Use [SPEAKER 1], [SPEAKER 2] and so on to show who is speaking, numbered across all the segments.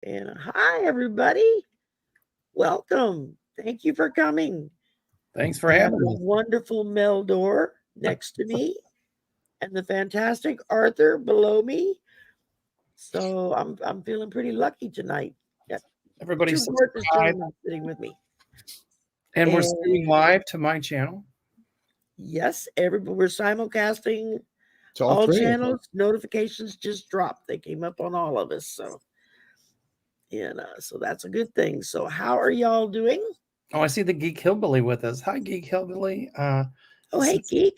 [SPEAKER 1] And hi, everybody. Welcome. Thank you for coming.
[SPEAKER 2] Thanks for
[SPEAKER 1] I have
[SPEAKER 2] having
[SPEAKER 1] the
[SPEAKER 2] us.
[SPEAKER 1] wonderful Mel Doerr next to me and the fantastic Arthur below me. So I'm feeling pretty lucky tonight. Got
[SPEAKER 2] Everybody
[SPEAKER 1] two gorgeous
[SPEAKER 2] subscribe,
[SPEAKER 1] gentlemen sitting with me.
[SPEAKER 2] and we're streaming
[SPEAKER 1] And
[SPEAKER 2] live to my channel.
[SPEAKER 1] yes, everybody we're simulcasting
[SPEAKER 3] To all
[SPEAKER 1] all
[SPEAKER 3] three.
[SPEAKER 1] channels. Notifications just dropped. They came up on all of us. So that's a good thing. So how are y'all doing?
[SPEAKER 2] Oh, I see the Geek Hillbilly with us. Hi, Geek Hillbilly.
[SPEAKER 1] Oh, hey,
[SPEAKER 2] Since
[SPEAKER 1] geek.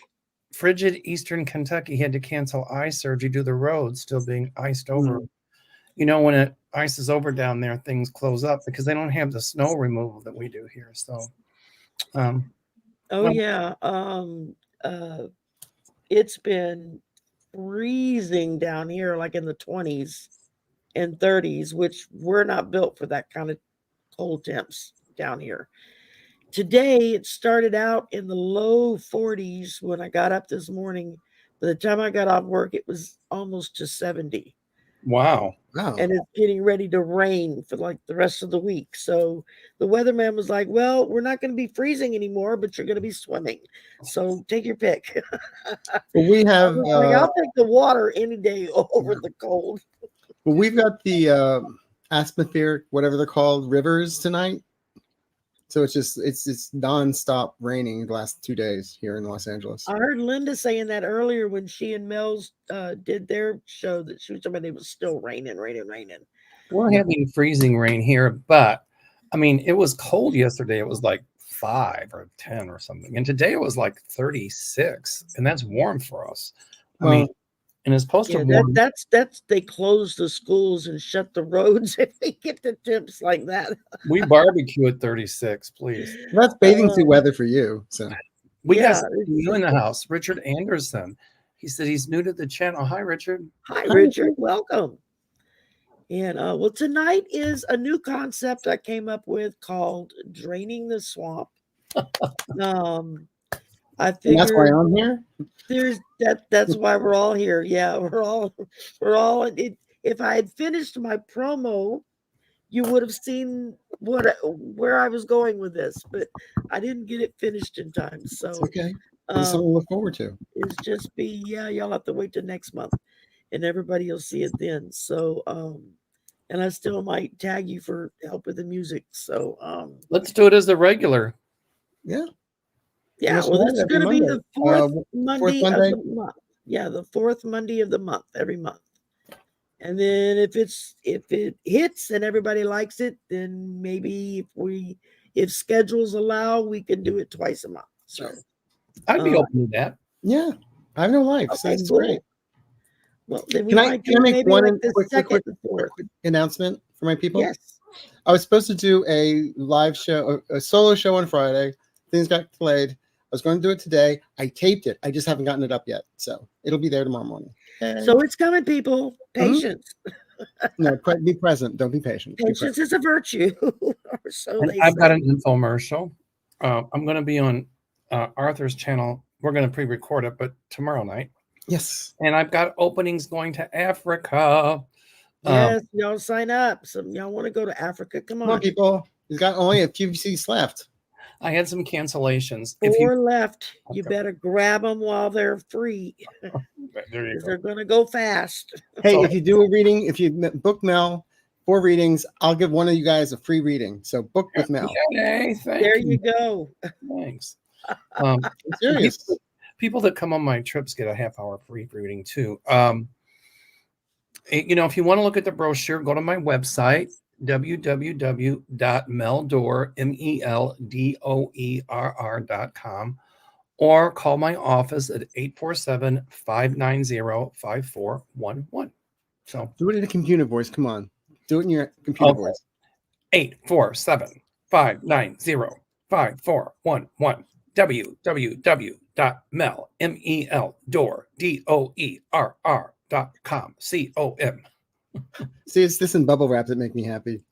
[SPEAKER 2] frigid Eastern Kentucky had to cancel eye surgery due to the roads still being iced over. You know, when it ices over down there, things close up because they don't have the snow removal that we do here. So,
[SPEAKER 1] Oh
[SPEAKER 2] well,
[SPEAKER 1] yeah. It's been freezing down here, like in the 20s and 30s, which we're not built for that kind of cold temps down here. Today, it started out in the low 40s when I got up this morning. By the time I got off work, it was almost to 70.
[SPEAKER 2] wow.
[SPEAKER 3] Wow.
[SPEAKER 1] And it's getting ready to rain for like the rest of the week. So the weatherman was like, "Well, we're not going to be freezing anymore, but you're going to be swimming. So take your pick."
[SPEAKER 3] Well, we have
[SPEAKER 1] Like, I'll take the water any day over the cold.
[SPEAKER 3] well, we've got the atmospheric, whatever they're called, rivers tonight. So it's nonstop raining the last 2 days here in Los Angeles.
[SPEAKER 1] I heard Linda saying that earlier when she and Mel's did their show, that she was talking about it was still raining.
[SPEAKER 2] We're having freezing rain here, but I mean, it was cold yesterday. It was like 5 or 10 or something. And today it was like 36, and that's warm for us. I mean, and it's supposed to
[SPEAKER 1] Yeah,
[SPEAKER 2] warm.
[SPEAKER 1] that's they close the schools and shut the roads if they get the temps like that.
[SPEAKER 2] We barbecue at 36, please.
[SPEAKER 3] That's bathing suit weather for you. So
[SPEAKER 2] We got
[SPEAKER 1] Yeah,
[SPEAKER 2] something new in the house. Richard Anderson. He said he's new to the channel. Hi, Richard.
[SPEAKER 1] Hi, Richard. Welcome. And well, tonight is a new concept I came up with called draining the swamp. I
[SPEAKER 3] and that's why
[SPEAKER 1] figured
[SPEAKER 3] I'm here.
[SPEAKER 1] that's why we're all here. Yeah, we're all it. If I had finished my promo, you would have seen where I was going with this, but I didn't get it finished in time. So
[SPEAKER 3] It's okay. It's something to look forward to.
[SPEAKER 1] it's just y'all have to wait till next month, and everybody will see it then. So and I still might tag you for help with the music. So
[SPEAKER 2] Let's do it as a regular.
[SPEAKER 3] Yeah.
[SPEAKER 1] yeah,
[SPEAKER 3] Let's
[SPEAKER 1] well,
[SPEAKER 3] do
[SPEAKER 1] this
[SPEAKER 3] it
[SPEAKER 1] is
[SPEAKER 3] every
[SPEAKER 1] going to be
[SPEAKER 3] Monday.
[SPEAKER 1] the fourth
[SPEAKER 3] Fourth
[SPEAKER 1] Monday
[SPEAKER 3] Monday?
[SPEAKER 1] of the month. Yeah, the fourth Monday of the month every month. And then if it hits and everybody likes it, then maybe if schedules allow, we can do it twice a month. So
[SPEAKER 2] I'd be open to that.
[SPEAKER 3] Yeah. I have no life, so
[SPEAKER 1] okay,
[SPEAKER 3] this is
[SPEAKER 1] cool.
[SPEAKER 3] great.
[SPEAKER 1] Well, then we
[SPEAKER 3] Can I
[SPEAKER 1] might do
[SPEAKER 3] make
[SPEAKER 1] maybe
[SPEAKER 3] one
[SPEAKER 1] like the
[SPEAKER 3] quick
[SPEAKER 1] second and fourth.
[SPEAKER 3] announcement for my people?
[SPEAKER 1] Yes.
[SPEAKER 3] I was supposed to do a live show, a solo show on Friday. Things got delayed. I was going to do it today. I taped it. I just haven't gotten it up yet. So it'll be there tomorrow morning.
[SPEAKER 1] So it's coming, people. Patience.
[SPEAKER 3] No, be present. Don't be patient. Be
[SPEAKER 1] Patience is a virtue. Or so
[SPEAKER 2] And
[SPEAKER 1] they
[SPEAKER 2] I've got
[SPEAKER 1] say.
[SPEAKER 2] an infomercial. I'm going to be on Arthur's channel. We're going to pre-record it, but tomorrow night.
[SPEAKER 3] Yes.
[SPEAKER 2] And I've got openings going to Africa.
[SPEAKER 1] Yes, y'all sign up. Some y'all want to go to Africa. Come
[SPEAKER 3] Come on,
[SPEAKER 1] on.
[SPEAKER 3] people. He's got only a few seats left.
[SPEAKER 2] I had some cancellations.
[SPEAKER 1] Four left. You
[SPEAKER 2] Okay.
[SPEAKER 1] better grab them while they're free.
[SPEAKER 2] There you
[SPEAKER 1] Because
[SPEAKER 2] go.
[SPEAKER 1] they're going to go fast.
[SPEAKER 3] Hey,
[SPEAKER 2] So-
[SPEAKER 3] if you do a reading, if you book Mel 4 readings, I'll give one of you guys a free reading. So book with Mel.
[SPEAKER 2] Yay, thank
[SPEAKER 1] There
[SPEAKER 2] you.
[SPEAKER 1] you go.
[SPEAKER 2] Thanks.
[SPEAKER 3] I'm serious.
[SPEAKER 2] People that come on my trips get a half-hour free reading too. You know, if you want to look at the brochure, go to my website, www.meldoerr.com, or call my office at 847-590-5411. So
[SPEAKER 3] Do it in a computer voice. Come on. Do it in your computer voice.
[SPEAKER 2] 847-590-5411. www.meldoerr.com. C-O-M.
[SPEAKER 3] See, it's this and bubble wrap that make me happy.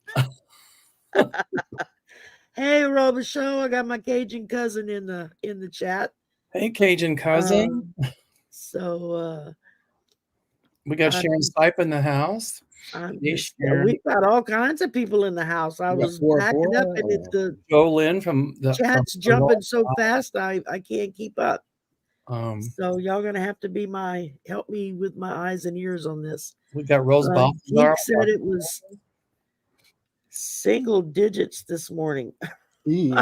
[SPEAKER 1] Hey, Robichaux, I got my Cajun cousin in the chat.
[SPEAKER 2] Hey, Cajun cousin.
[SPEAKER 1] So
[SPEAKER 2] We got Sharon Stipe in the house.
[SPEAKER 1] We've got all kinds of people in the house. I
[SPEAKER 3] You got
[SPEAKER 1] was
[SPEAKER 3] four,
[SPEAKER 1] backing up, and
[SPEAKER 3] or-
[SPEAKER 1] the
[SPEAKER 2] Joe Lynn from the
[SPEAKER 1] chat's
[SPEAKER 2] from
[SPEAKER 1] jumping so fast, I can't keep up.
[SPEAKER 2] um
[SPEAKER 1] So y'all gonna have to be help me with my eyes and ears on this.
[SPEAKER 2] we got Rose
[SPEAKER 1] Geek said it was single digits this morning.
[SPEAKER 3] E.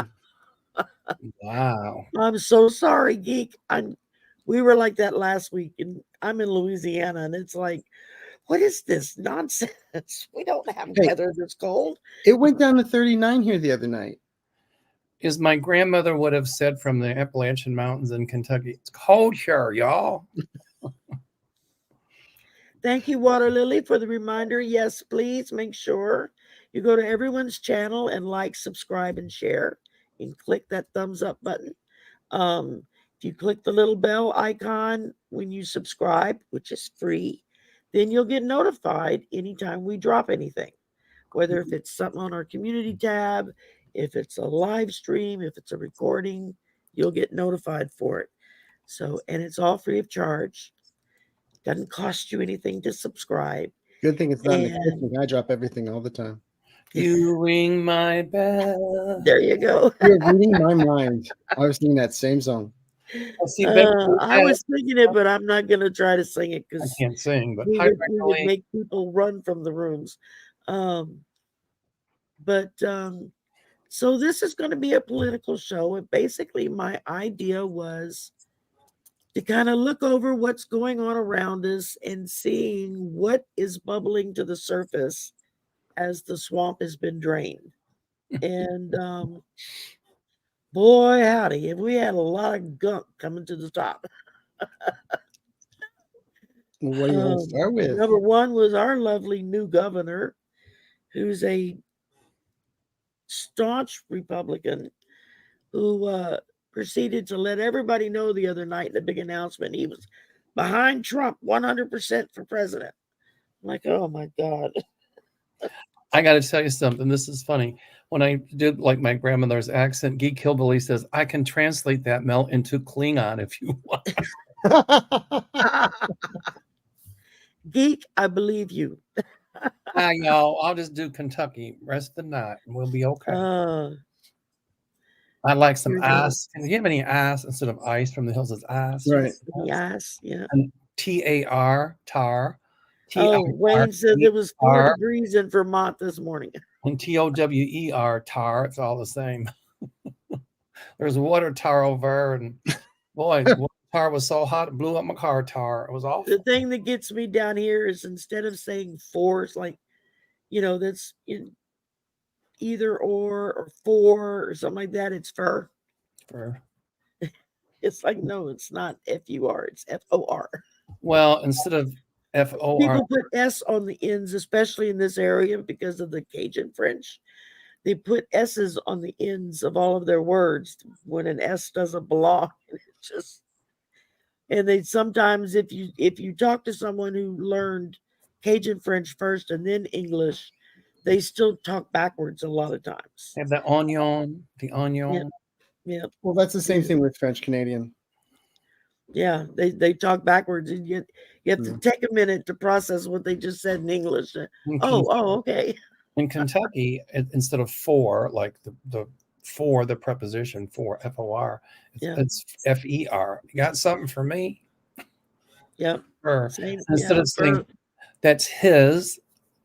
[SPEAKER 2] Wow.
[SPEAKER 1] I'm so sorry, Geek. We were like that last week, and I'm in Louisiana, and it's like, what is this nonsense? We don't have
[SPEAKER 3] Hey.
[SPEAKER 1] weather this cold.
[SPEAKER 3] It went down to 39 here the other night.
[SPEAKER 2] As my grandmother would have said from the Appalachian Mountains in Kentucky, it's cold here, y'all.
[SPEAKER 1] Thank you, Water Lily, for the reminder. Yes, please make sure you go to everyone's channel and like, subscribe, and share. And click that thumbs up button. If you click the little bell icon when you subscribe, which is free, then you'll get notified anytime we drop anything. Whether if it's something on our community tab, if it's a live stream, if it's a recording, you'll get notified for it. So, and it's all free of charge. Doesn't cost you anything to subscribe.
[SPEAKER 3] Good thing it's not in the kitchen. I drop everything all the time.
[SPEAKER 2] You ring my bell.
[SPEAKER 1] There you go.
[SPEAKER 3] You're reading my mind. I was singing that same song.
[SPEAKER 1] I was singing it, but I'm not going to try to sing it
[SPEAKER 2] I
[SPEAKER 1] because
[SPEAKER 2] can't sing, but
[SPEAKER 1] we would make people run from the rooms. So this is going to be a political show. And basically, my idea was to kind of look over what's going on around us and seeing what is bubbling to the surface as the swamp has been drained. And boy, howdy, have we had a lot of gunk coming to the top.
[SPEAKER 3] Well, what do you want to start with?
[SPEAKER 1] Number one was our lovely new governor, who's a staunch Republican, who proceeded to let everybody know the other night in a big announcement he was behind Trump 100% for president. I'm like, oh my God.
[SPEAKER 2] I got to tell you something. This is funny. When I did like my grandmother's accent, Geek Hillbilly says, I can translate that, Mel, into Klingon if you want.
[SPEAKER 1] Geek, I believe you.
[SPEAKER 2] Hi, y'all. I'll just do Kentucky. Rest of the night and we'll be okay. I like some ice. Can you have any ice instead of ice from the hills? It's ice.
[SPEAKER 3] Right.
[SPEAKER 1] Yes. Yeah.
[SPEAKER 2] And TAR, tar.
[SPEAKER 1] Wayne said it was 4 degrees in Vermont this morning.
[SPEAKER 2] And TOWER, tar. It's all the same. There's water tar over, and boy, tar was so hot it blew up my car. Tar. It was awful.
[SPEAKER 1] The thing that gets me down here is instead of saying force, like, that's either or for or something like that, it's fur.
[SPEAKER 2] Fur.
[SPEAKER 1] It's like, no, it's not FUR, it's FOR.
[SPEAKER 2] Well, instead of FOR,
[SPEAKER 1] people put S on the ends, especially in this area because of the Cajun French. They put S's on the ends of all of their words when an S doesn't belong. It's just, and they sometimes, if you talk to someone who learned Cajun French first and then English, they still talk backwards a lot of times.
[SPEAKER 2] Have the onion.
[SPEAKER 1] Yeah.
[SPEAKER 3] Well, that's the same thing with French Canadian.
[SPEAKER 1] Yeah, they talk backwards, and you have to take a minute to process what they just said in English. Okay.
[SPEAKER 2] In Kentucky, instead of for, like the for the preposition for FOR, it's FER. You got something for me?
[SPEAKER 1] Yep.
[SPEAKER 2] Instead of saying that's his,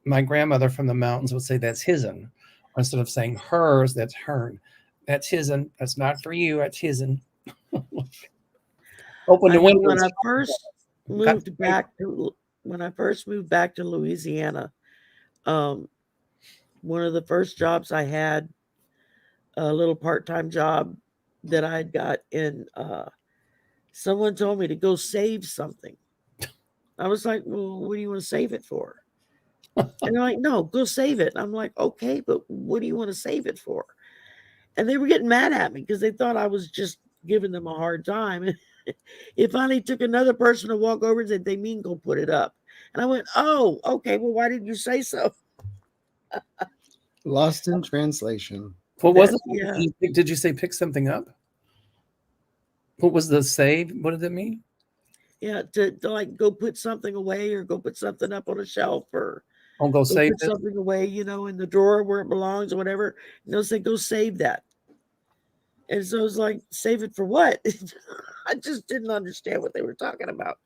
[SPEAKER 2] my grandmother from the mountains would say that's his'n. Instead of saying hers, that's hern. That's his'n. That's not for you. That's his'n. Open the window.
[SPEAKER 1] When I first moved back to Louisiana, one of the first jobs I had, a little part-time job that I had got in, someone told me to go save something. I was like, well, what do you want to save it for? And they're like, no, go save it. I'm like, okay, but what do you want to save it for? And they were getting mad at me because they thought I was just giving them a hard time. It finally took another person to walk over and said, they mean go put it up. And I went, oh, okay, well, why didn't you say so?
[SPEAKER 3] Lost in translation.
[SPEAKER 2] What was it?
[SPEAKER 1] Yeah.
[SPEAKER 2] Did you say pick something up? What was the save? What did it mean?
[SPEAKER 1] Yeah, to like go put something away or go put something up on a shelf or
[SPEAKER 2] I'll go
[SPEAKER 1] Go
[SPEAKER 2] save
[SPEAKER 1] put
[SPEAKER 2] it.
[SPEAKER 1] something away, in the drawer where it belongs or whatever. And they'll say, go save that. And so it's like, save it for what? I just didn't understand what they were talking about.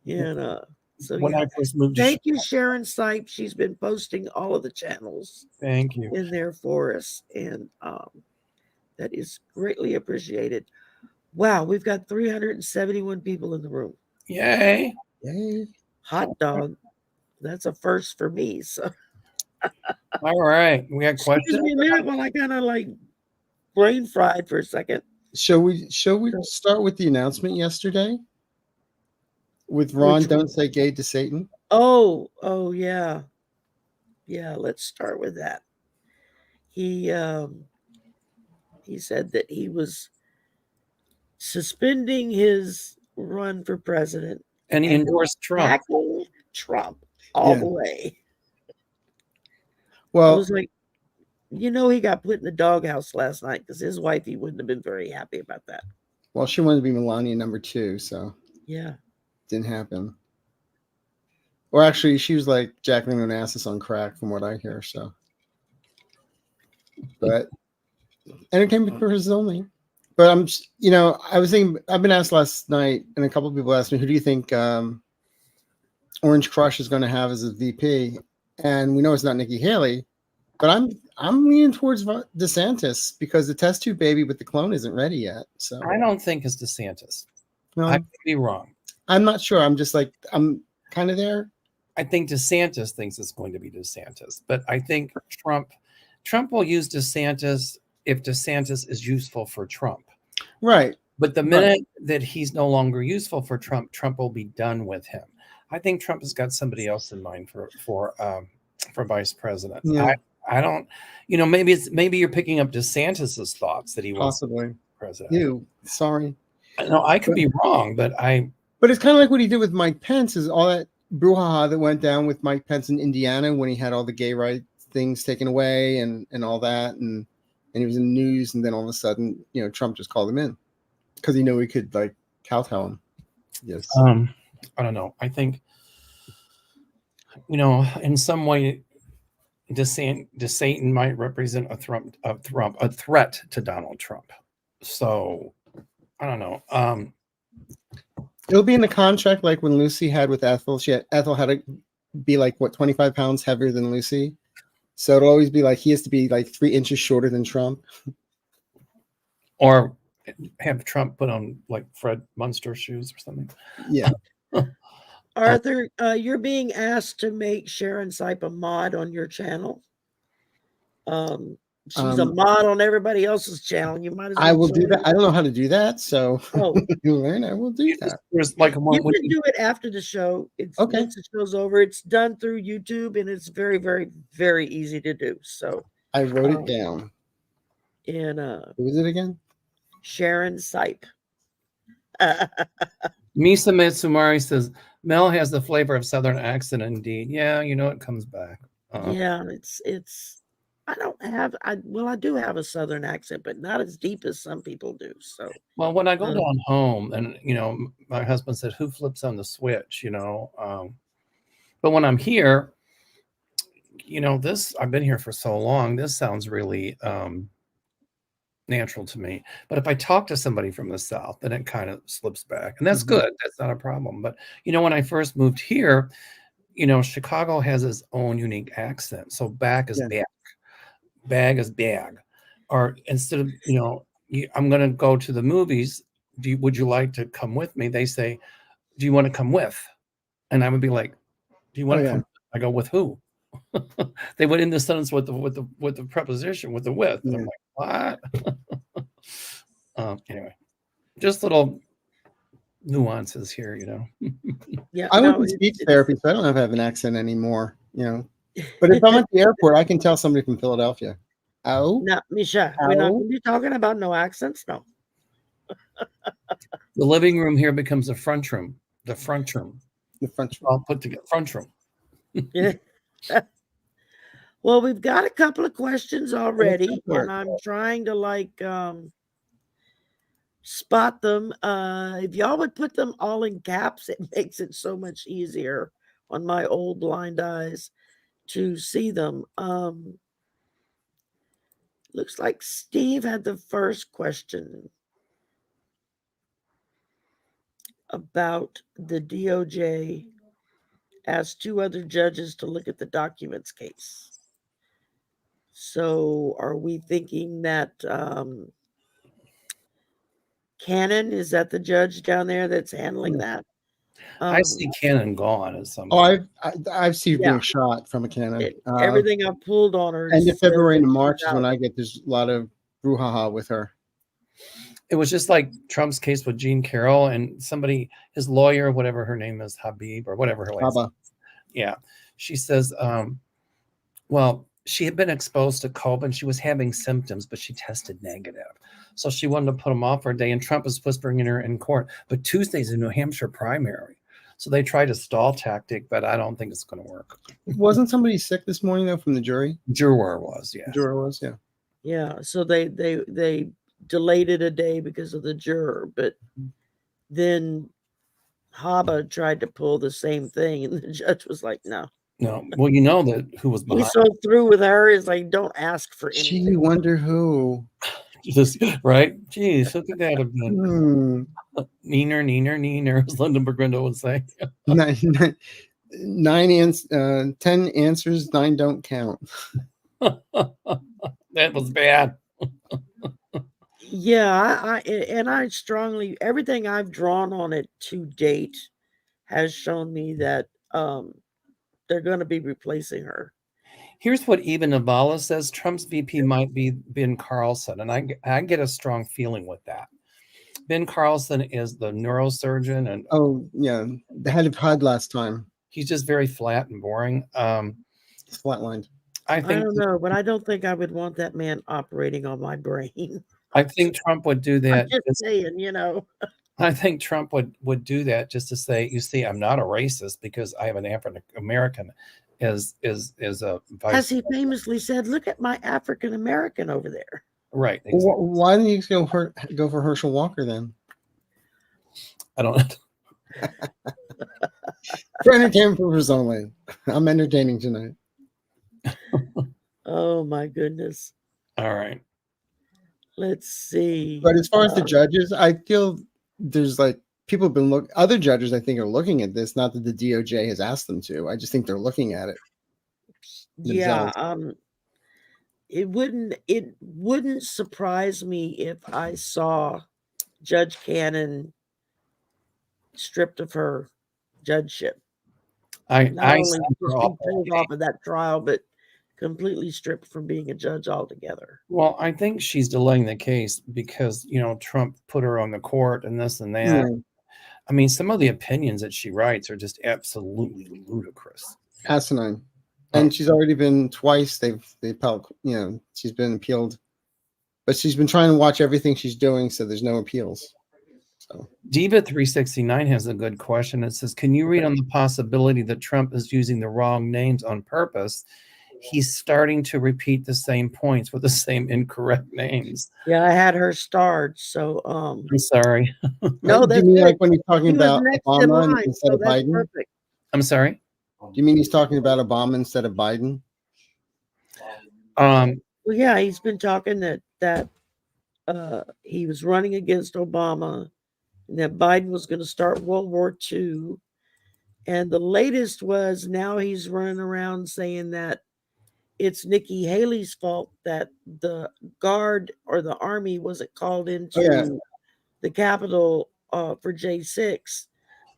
[SPEAKER 1] And so
[SPEAKER 2] When
[SPEAKER 1] yeah.
[SPEAKER 2] I first moved to
[SPEAKER 1] Thank you, Sharon Sipe. She's been posting all of the channels
[SPEAKER 2] thank you.
[SPEAKER 1] in there for us. And that is greatly appreciated. Wow, we've got 371 people in the room.
[SPEAKER 2] Yay.
[SPEAKER 3] Yay.
[SPEAKER 1] Hot dog. That's a first for me. So
[SPEAKER 2] All right. We got
[SPEAKER 1] excuse
[SPEAKER 2] questions.
[SPEAKER 1] me a minute while I kind of like brain fried for a second.
[SPEAKER 3] Shall we start with the announcement yesterday? With Ron,
[SPEAKER 1] Which one?
[SPEAKER 3] don't say gay to Satan.
[SPEAKER 1] Oh yeah. Yeah, let's start with that. He said that he was suspending his run for president
[SPEAKER 2] And he endorsed Trump.
[SPEAKER 1] backing Trump all
[SPEAKER 3] Yeah.
[SPEAKER 1] the way. I
[SPEAKER 3] Well,
[SPEAKER 1] was like, he got put in the doghouse last night because his wife, he wouldn't have been very happy about that.
[SPEAKER 3] well, she wanted to be Melania number 2, so
[SPEAKER 1] Yeah.
[SPEAKER 3] didn't happen. Or actually, she was like Jacqueline Onassis on crack, from what I hear. So, but entertainment purposes only. But I was thinking. I've been asked last night, and a couple of people asked me, "Who do you think Orange Crush is going to have as a VP?" And we know it's not Nikki Haley, but I'm leaning towards DeSantis because the test tube baby with the clone isn't ready yet. So
[SPEAKER 2] I don't think it's DeSantis.
[SPEAKER 3] no,
[SPEAKER 2] I could be wrong.
[SPEAKER 3] I'm not sure. I'm just like I'm kind of there.
[SPEAKER 2] I think DeSantis thinks it's going to be DeSantis, but I think Trump will use DeSantis if DeSantis is useful for Trump.
[SPEAKER 3] Right.
[SPEAKER 2] But the minute that he's no longer useful for Trump, Trump will be done with him. I think Trump has got somebody else in mind for vice president.
[SPEAKER 3] Yeah.
[SPEAKER 2] I don't, maybe you're picking up DeSantis's thoughts that he wants to
[SPEAKER 3] Possibly.
[SPEAKER 2] be president.
[SPEAKER 3] Sorry.
[SPEAKER 2] No, I could be wrong, but
[SPEAKER 3] it's kind of like what he did with Mike Pence, is all that brouhaha that went down with Mike Pence in Indiana when he had all the gay rights things taken away and all that, and he was in the news, and then all of a sudden, Trump just called him in because he knew he could like kowtow him. Yes.
[SPEAKER 2] I don't know. I think, in some way, DeSatan might represent a threat to Donald Trump. So I don't know.
[SPEAKER 3] It'll be in the contract like when Lucy had with Ethel. Ethel had to be like 25 pounds heavier than Lucy. So it'll always be like he has to be like 3 inches shorter than Trump.
[SPEAKER 2] Or have Trump put on like Fred Munster shoes or something.
[SPEAKER 3] Yeah.
[SPEAKER 1] Arthur, you're being asked to make Sharon Sipe a mod on your channel. She's a mod on everybody else's channel. You might as well.
[SPEAKER 3] I will do that. I don't know how to do that, so I will do that.
[SPEAKER 2] There's like
[SPEAKER 1] you can do it after the show. It's
[SPEAKER 3] okay.
[SPEAKER 1] Once the show's over, it's done through YouTube, and it's very, very, very easy to do. So
[SPEAKER 3] I wrote it down.
[SPEAKER 1] And
[SPEAKER 3] who was it again?
[SPEAKER 1] Sharon Sipe.
[SPEAKER 2] Misa Matsumari says Mel has the flavor of Southern accent. Indeed, yeah, it comes back.
[SPEAKER 1] Yeah, it's. I do have a Southern accent, but not as deep as some people do. So,
[SPEAKER 2] well, when I go down home, and my husband said, "Who flips on the switch?" But when I'm here, I've been here for so long. This sounds really natural to me. But if I talk to somebody from the South, then it kind of slips back, and that's good. That's not a problem. But when I first moved here, Chicago has its own unique accent. So back is back. Bag is bag, or instead of I'm going to go to the movies. Would you like to come with me? They say, do you want to come with? And I would be like, do you want to come? I go, with who? They would end the sentence with the preposition, with the with. And I'm like, what? Anyway, just little nuances here,
[SPEAKER 1] Yeah,
[SPEAKER 3] I went to speech therapy, so I don't have an accent anymore. But if I'm at the airport, I can tell somebody from Philadelphia. Oh,
[SPEAKER 1] no, Misha, we're not going to be talking about no accents, no.
[SPEAKER 2] The living room here becomes the front room. The front room. I'll put together front room.
[SPEAKER 1] Yeah. Well, we've got a couple of questions already, and I'm trying to spot them. If y'all would put them all in caps, it makes it so much easier on my old blind eyes. to see them. Looks like Steve had the first question about the DOJ asked 2 other judges to look at the documents case. So are we thinking that Cannon, is that the judge down there that's handling that?
[SPEAKER 2] I see Cannon gone at some
[SPEAKER 3] Oh,
[SPEAKER 2] point.
[SPEAKER 3] I've seen
[SPEAKER 1] Yeah.
[SPEAKER 3] being shot from a cannon.
[SPEAKER 1] Everything I pulled on her.
[SPEAKER 3] End of
[SPEAKER 1] says
[SPEAKER 3] February
[SPEAKER 1] that
[SPEAKER 3] to
[SPEAKER 1] she's
[SPEAKER 3] March is
[SPEAKER 1] out.
[SPEAKER 3] when I get there's a lot of brouhaha with her.
[SPEAKER 2] It was just like Trump's case with Jean Carroll and somebody, his lawyer, whatever her name is, Habib or whatever her last name. Yeah. She says, well, she had been exposed to COVID and she was having symptoms, but she tested negative. So she wanted to put him off for a day, and Trump is whispering in her in court. But Tuesday's a New Hampshire primary. So they tried a stall tactic, but I don't think it's going to work.
[SPEAKER 3] Wasn't somebody sick this morning, though, from the jury?
[SPEAKER 2] Juror was, yeah.
[SPEAKER 3] Juror was, yeah.
[SPEAKER 1] Yeah, so they delayed it a day because of the juror, but then Haba tried to pull the same thing, and the judge was like, "No."
[SPEAKER 2] No, well, you know that who was behind.
[SPEAKER 1] He's so through with her is like, don't ask for anything.
[SPEAKER 3] Gee, wonder who.
[SPEAKER 2] Just, right? Geez, who could that have been?
[SPEAKER 3] Hmm.
[SPEAKER 2] Neener, as Linda Bergrindo would say.
[SPEAKER 3] 10 answers, 9 don't count.
[SPEAKER 2] That was bad.
[SPEAKER 1] Yeah, I strongly, everything I've drawn on it to date has shown me that they're going to be replacing her.
[SPEAKER 2] Here's what Eva Navala says: Trump's VP might be Ben Carlson, and I get a strong feeling with that. Ben Carlson is the neurosurgeon, and
[SPEAKER 3] the head of HUD last time.
[SPEAKER 2] He's just very flat and boring.
[SPEAKER 3] It's flatlined.
[SPEAKER 1] I don't know, but I don't think I would want that man operating on my brain.
[SPEAKER 2] I think Trump would do that.
[SPEAKER 1] I'm just saying,
[SPEAKER 2] I think Trump would do that just to say, you see, I'm not a racist because I have an African American is a vice.
[SPEAKER 1] As he famously said, look at my African American over there.
[SPEAKER 2] Right.
[SPEAKER 3] Exactly. Well, why didn't you go for Herschel Walker then?
[SPEAKER 2] I don't know.
[SPEAKER 3] For entertainment purposes only. I'm entertaining tonight.
[SPEAKER 2] Oh
[SPEAKER 1] my goodness.
[SPEAKER 2] All right.
[SPEAKER 1] Let's see.
[SPEAKER 3] But as far as the judges, I feel there's like people have been other judges I think are looking at this, not that the DOJ has asked them to. I just think they're looking at it.
[SPEAKER 1] Themselves. Yeah, it wouldn't surprise me if I saw Judge Cannon stripped of her judgeship. Not only pulled off of that trial, but completely stripped from being a judge altogether.
[SPEAKER 2] Well, I think she's delaying the case because, Trump put her on the court and this and that. Mm. I mean, some of the opinions that she writes are just absolutely ludicrous.
[SPEAKER 3] Asinine. And she's already been twice. They appealed, she's been appealed. But she's been trying to watch everything she's doing, so there's no appeals. So
[SPEAKER 2] Diva 369 has a good question. It says, can you read on the possibility that Trump is using the wrong names on purpose? He's starting to repeat the same points with the same incorrect names.
[SPEAKER 1] Yeah, I had her starred, so
[SPEAKER 2] I'm sorry.
[SPEAKER 1] No, that's
[SPEAKER 3] do you mean like when he's talking about Obama instead of Biden?
[SPEAKER 1] Perfect.
[SPEAKER 2] I'm sorry.
[SPEAKER 3] Do you mean he's talking about Obama instead of Biden?
[SPEAKER 1] Well, yeah, he's been talking that he was running against Obama, and that Biden was going to start World War II. And the latest was now he's running around saying that it's Nikki Haley's fault that the Guard or the Army wasn't called into the Capitol for J6,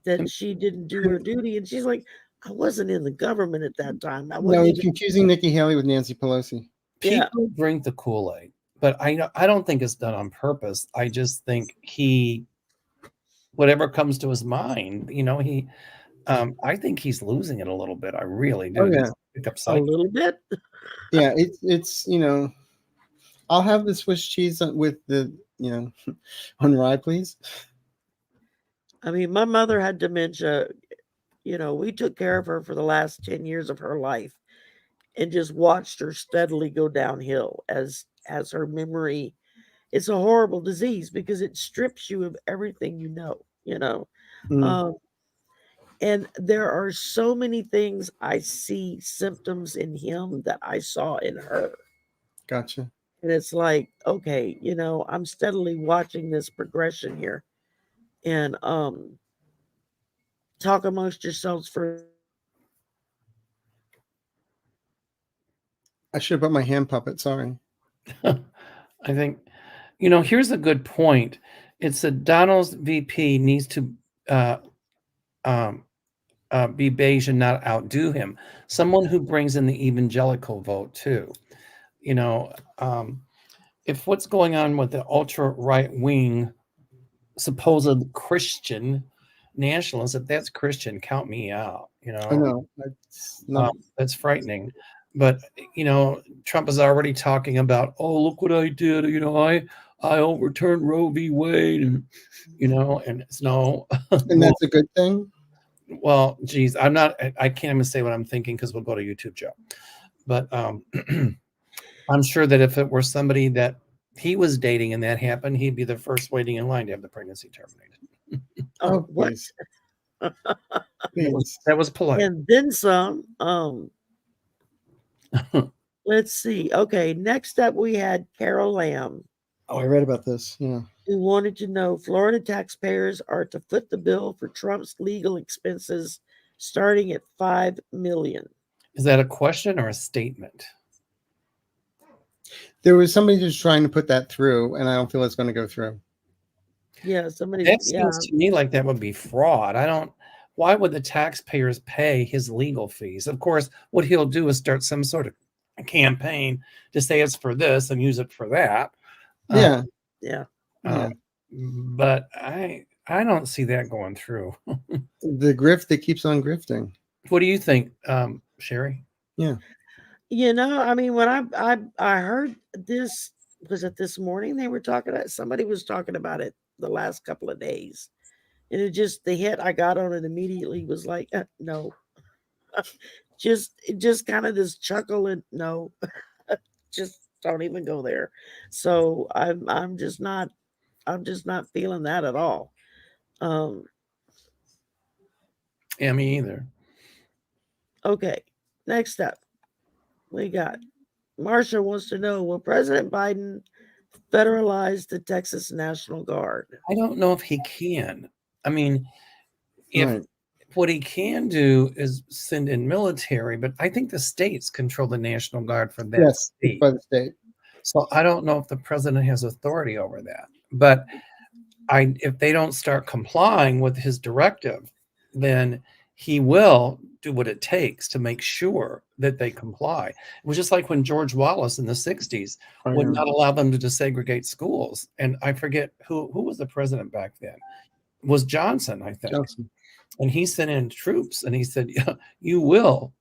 [SPEAKER 1] that she didn't do her duty. And she's like, I wasn't in the government at that time.
[SPEAKER 3] No, he's confusing Nikki Haley with Nancy Pelosi.
[SPEAKER 2] People drink the Kool-Aid, but I don't think it's done on purpose. I just think whatever comes to his mind, I think he's losing it a little bit. I really do.
[SPEAKER 3] Oh, yeah.
[SPEAKER 1] A little bit.
[SPEAKER 3] Yeah, it's I'll have the Swiss cheese with the on rye, please.
[SPEAKER 1] I mean, my mother had dementia. We took care of her for the last 10 years of her life and just watched her steadily go downhill as her memory. It's a horrible disease because it strips you of everything . And there are so many things I see symptoms in him that I saw in her.
[SPEAKER 3] Gotcha.
[SPEAKER 1] And it's like, okay, I'm steadily watching this progression here. And talk amongst yourselves for
[SPEAKER 3] I should have put my hand puppet. Sorry.
[SPEAKER 2] I think, here's a good point. It's that Donald's VP needs to um, be beige and not outdo him. Someone who brings in the evangelical vote too. If what's going on with the ultra right wing supposed Christian nationalists, if that's Christian, count me out.
[SPEAKER 3] I know.
[SPEAKER 2] That's frightening. But Trump is already talking about, oh, look what I did. I overturned Roe v. Wade, and and it's no.
[SPEAKER 3] And that's a good thing.
[SPEAKER 2] Well, geez, I can't even say what I'm thinking because we'll go to YouTube, Joe. But I'm sure that if it were somebody that he was dating and that happened, he'd be the first waiting in line to have the pregnancy terminated.
[SPEAKER 1] oh, what?
[SPEAKER 3] Please. Please.
[SPEAKER 2] That was polite.
[SPEAKER 1] And then some. Let's see. Okay, next up we had Carol Lamb,
[SPEAKER 3] Oh, I read about this. Yeah.
[SPEAKER 1] who wanted to know Florida taxpayers are to foot the bill for Trump's legal expenses starting at $5 million.
[SPEAKER 2] Is that a question or a statement?
[SPEAKER 3] There was somebody just trying to put that through, and I don't feel it's going to go through.
[SPEAKER 1] Yeah, somebody.
[SPEAKER 2] That seems to me like that would be fraud. Why would the taxpayers pay his legal fees? Of course, what he'll do is start some sort of campaign to say it's for this and use it for that.
[SPEAKER 3] Yeah.
[SPEAKER 1] Yeah.
[SPEAKER 2] But I don't see that going through.
[SPEAKER 3] The grift that keeps on grifting.
[SPEAKER 2] What do you think, Sherry?
[SPEAKER 3] Yeah.
[SPEAKER 1] I mean, when I heard this, was it this morning they were talking about, somebody was talking about it the last couple of days. And the hit I got on it immediately was like, no, just kind of this chuckle and no, just don't even go there. So I'm just not feeling that at all.
[SPEAKER 2] Yeah, me either.
[SPEAKER 1] Okay, next up, we got Marsha wants to know, will President Biden federalize the Texas National Guard?
[SPEAKER 2] I don't know if he can. I mean, if
[SPEAKER 3] Right.
[SPEAKER 2] what he can do is send in military, but I think the states control the National Guard for that
[SPEAKER 3] Yes,
[SPEAKER 2] state.
[SPEAKER 3] it's by the state.
[SPEAKER 2] So I don't know if the president has authority over that. But if they don't start complying with his directive, then he will do what it takes to make sure that they comply. It was just like when George Wallace in the 60s would not allow them to desegregate schools. And I forget who was the president back then. It was Johnson, I think.
[SPEAKER 3] Johnson.
[SPEAKER 2] And he sent in troops and he said, yeah, you will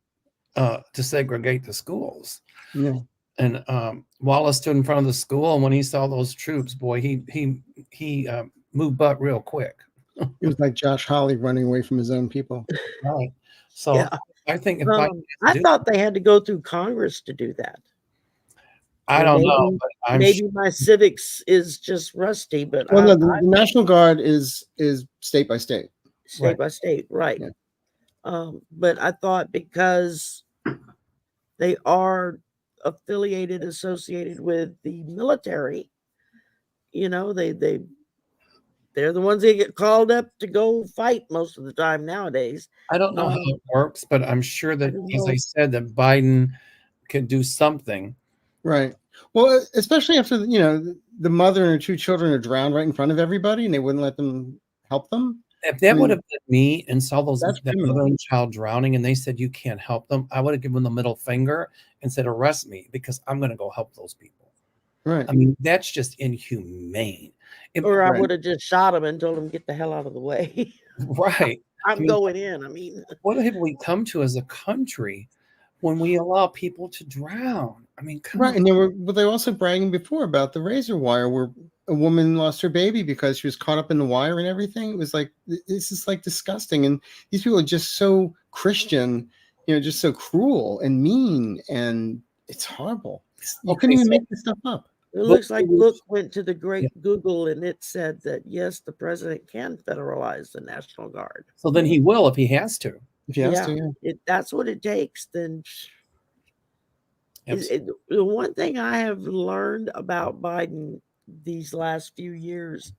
[SPEAKER 2] desegregate the schools.
[SPEAKER 3] Yeah.
[SPEAKER 2] And Wallace stood in front of the school, and when he saw those troops, boy, he moved butt real quick.
[SPEAKER 3] It was like Josh Hawley running away from his own people.
[SPEAKER 2] Right. So
[SPEAKER 1] Yeah.
[SPEAKER 2] I think if
[SPEAKER 1] I thought they had to go through Congress to do that.
[SPEAKER 2] I don't know, but
[SPEAKER 1] maybe my civics is just rusty, but
[SPEAKER 3] Well, no, the National Guard is state by state.
[SPEAKER 1] State by state, right?
[SPEAKER 3] Yeah.
[SPEAKER 1] But I thought because they are associated with the military, they're the ones that get called up to go fight most of the time nowadays.
[SPEAKER 2] I don't know how it works, but I'm sure that, as I said, that Biden can do something.
[SPEAKER 3] Right. Well, especially after the mother and her two children are drowned right in front of everybody, and they wouldn't let them help them.
[SPEAKER 2] If that would have been me and saw that mother and child drowning, and they said you can't help them, I would have given them the middle finger and said arrest me because I'm going to go help those people.
[SPEAKER 3] Right.
[SPEAKER 2] I mean, that's just inhumane.
[SPEAKER 1] Or I would have just shot him and told him get the hell out of the way.
[SPEAKER 2] Right.
[SPEAKER 1] I'm going in. I mean,
[SPEAKER 2] what have we come to as a country when we allow people to drown? I mean,
[SPEAKER 3] right. And they were also bragging before about the razor wire where a woman lost her baby because she was caught up in the wire and everything. It was like, this is like disgusting. And these people are just so Christian, just so cruel and mean. And it's horrible. You couldn't even make this stuff up.
[SPEAKER 1] It looks like Book went to the great Google and it said that yes, the president can federalize the National Guard.
[SPEAKER 2] So then he will if he has to.
[SPEAKER 3] If he has to, yeah.
[SPEAKER 1] That's what it takes. Then the one thing I have learned about Biden these last few years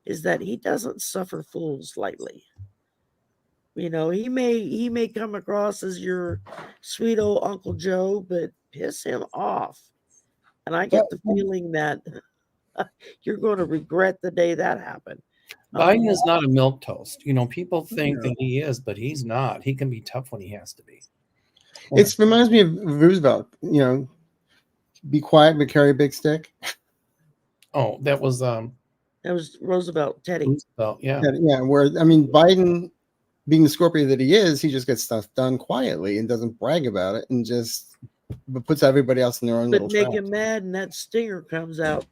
[SPEAKER 1] is that he doesn't suffer fools lightly. You know, he may come across as your sweet old Uncle Joe, but piss him off. And I get the feeling that you're going to regret the day that happened.
[SPEAKER 2] Biden is not a milquetoast. You know, people think that he is, but he's not. He can be tough when he has to be.
[SPEAKER 3] It reminds me of Roosevelt. You know, be quiet but carry a big stick.
[SPEAKER 2] Oh, that was
[SPEAKER 1] Roosevelt, Teddy.
[SPEAKER 2] Roosevelt, yeah.
[SPEAKER 3] Yeah, where I mean, Biden, being the Scorpio that he is, he just gets stuff done quietly and doesn't brag about it and just puts everybody else in their own little
[SPEAKER 1] But make
[SPEAKER 3] trap.
[SPEAKER 1] him mad and that stinger comes out.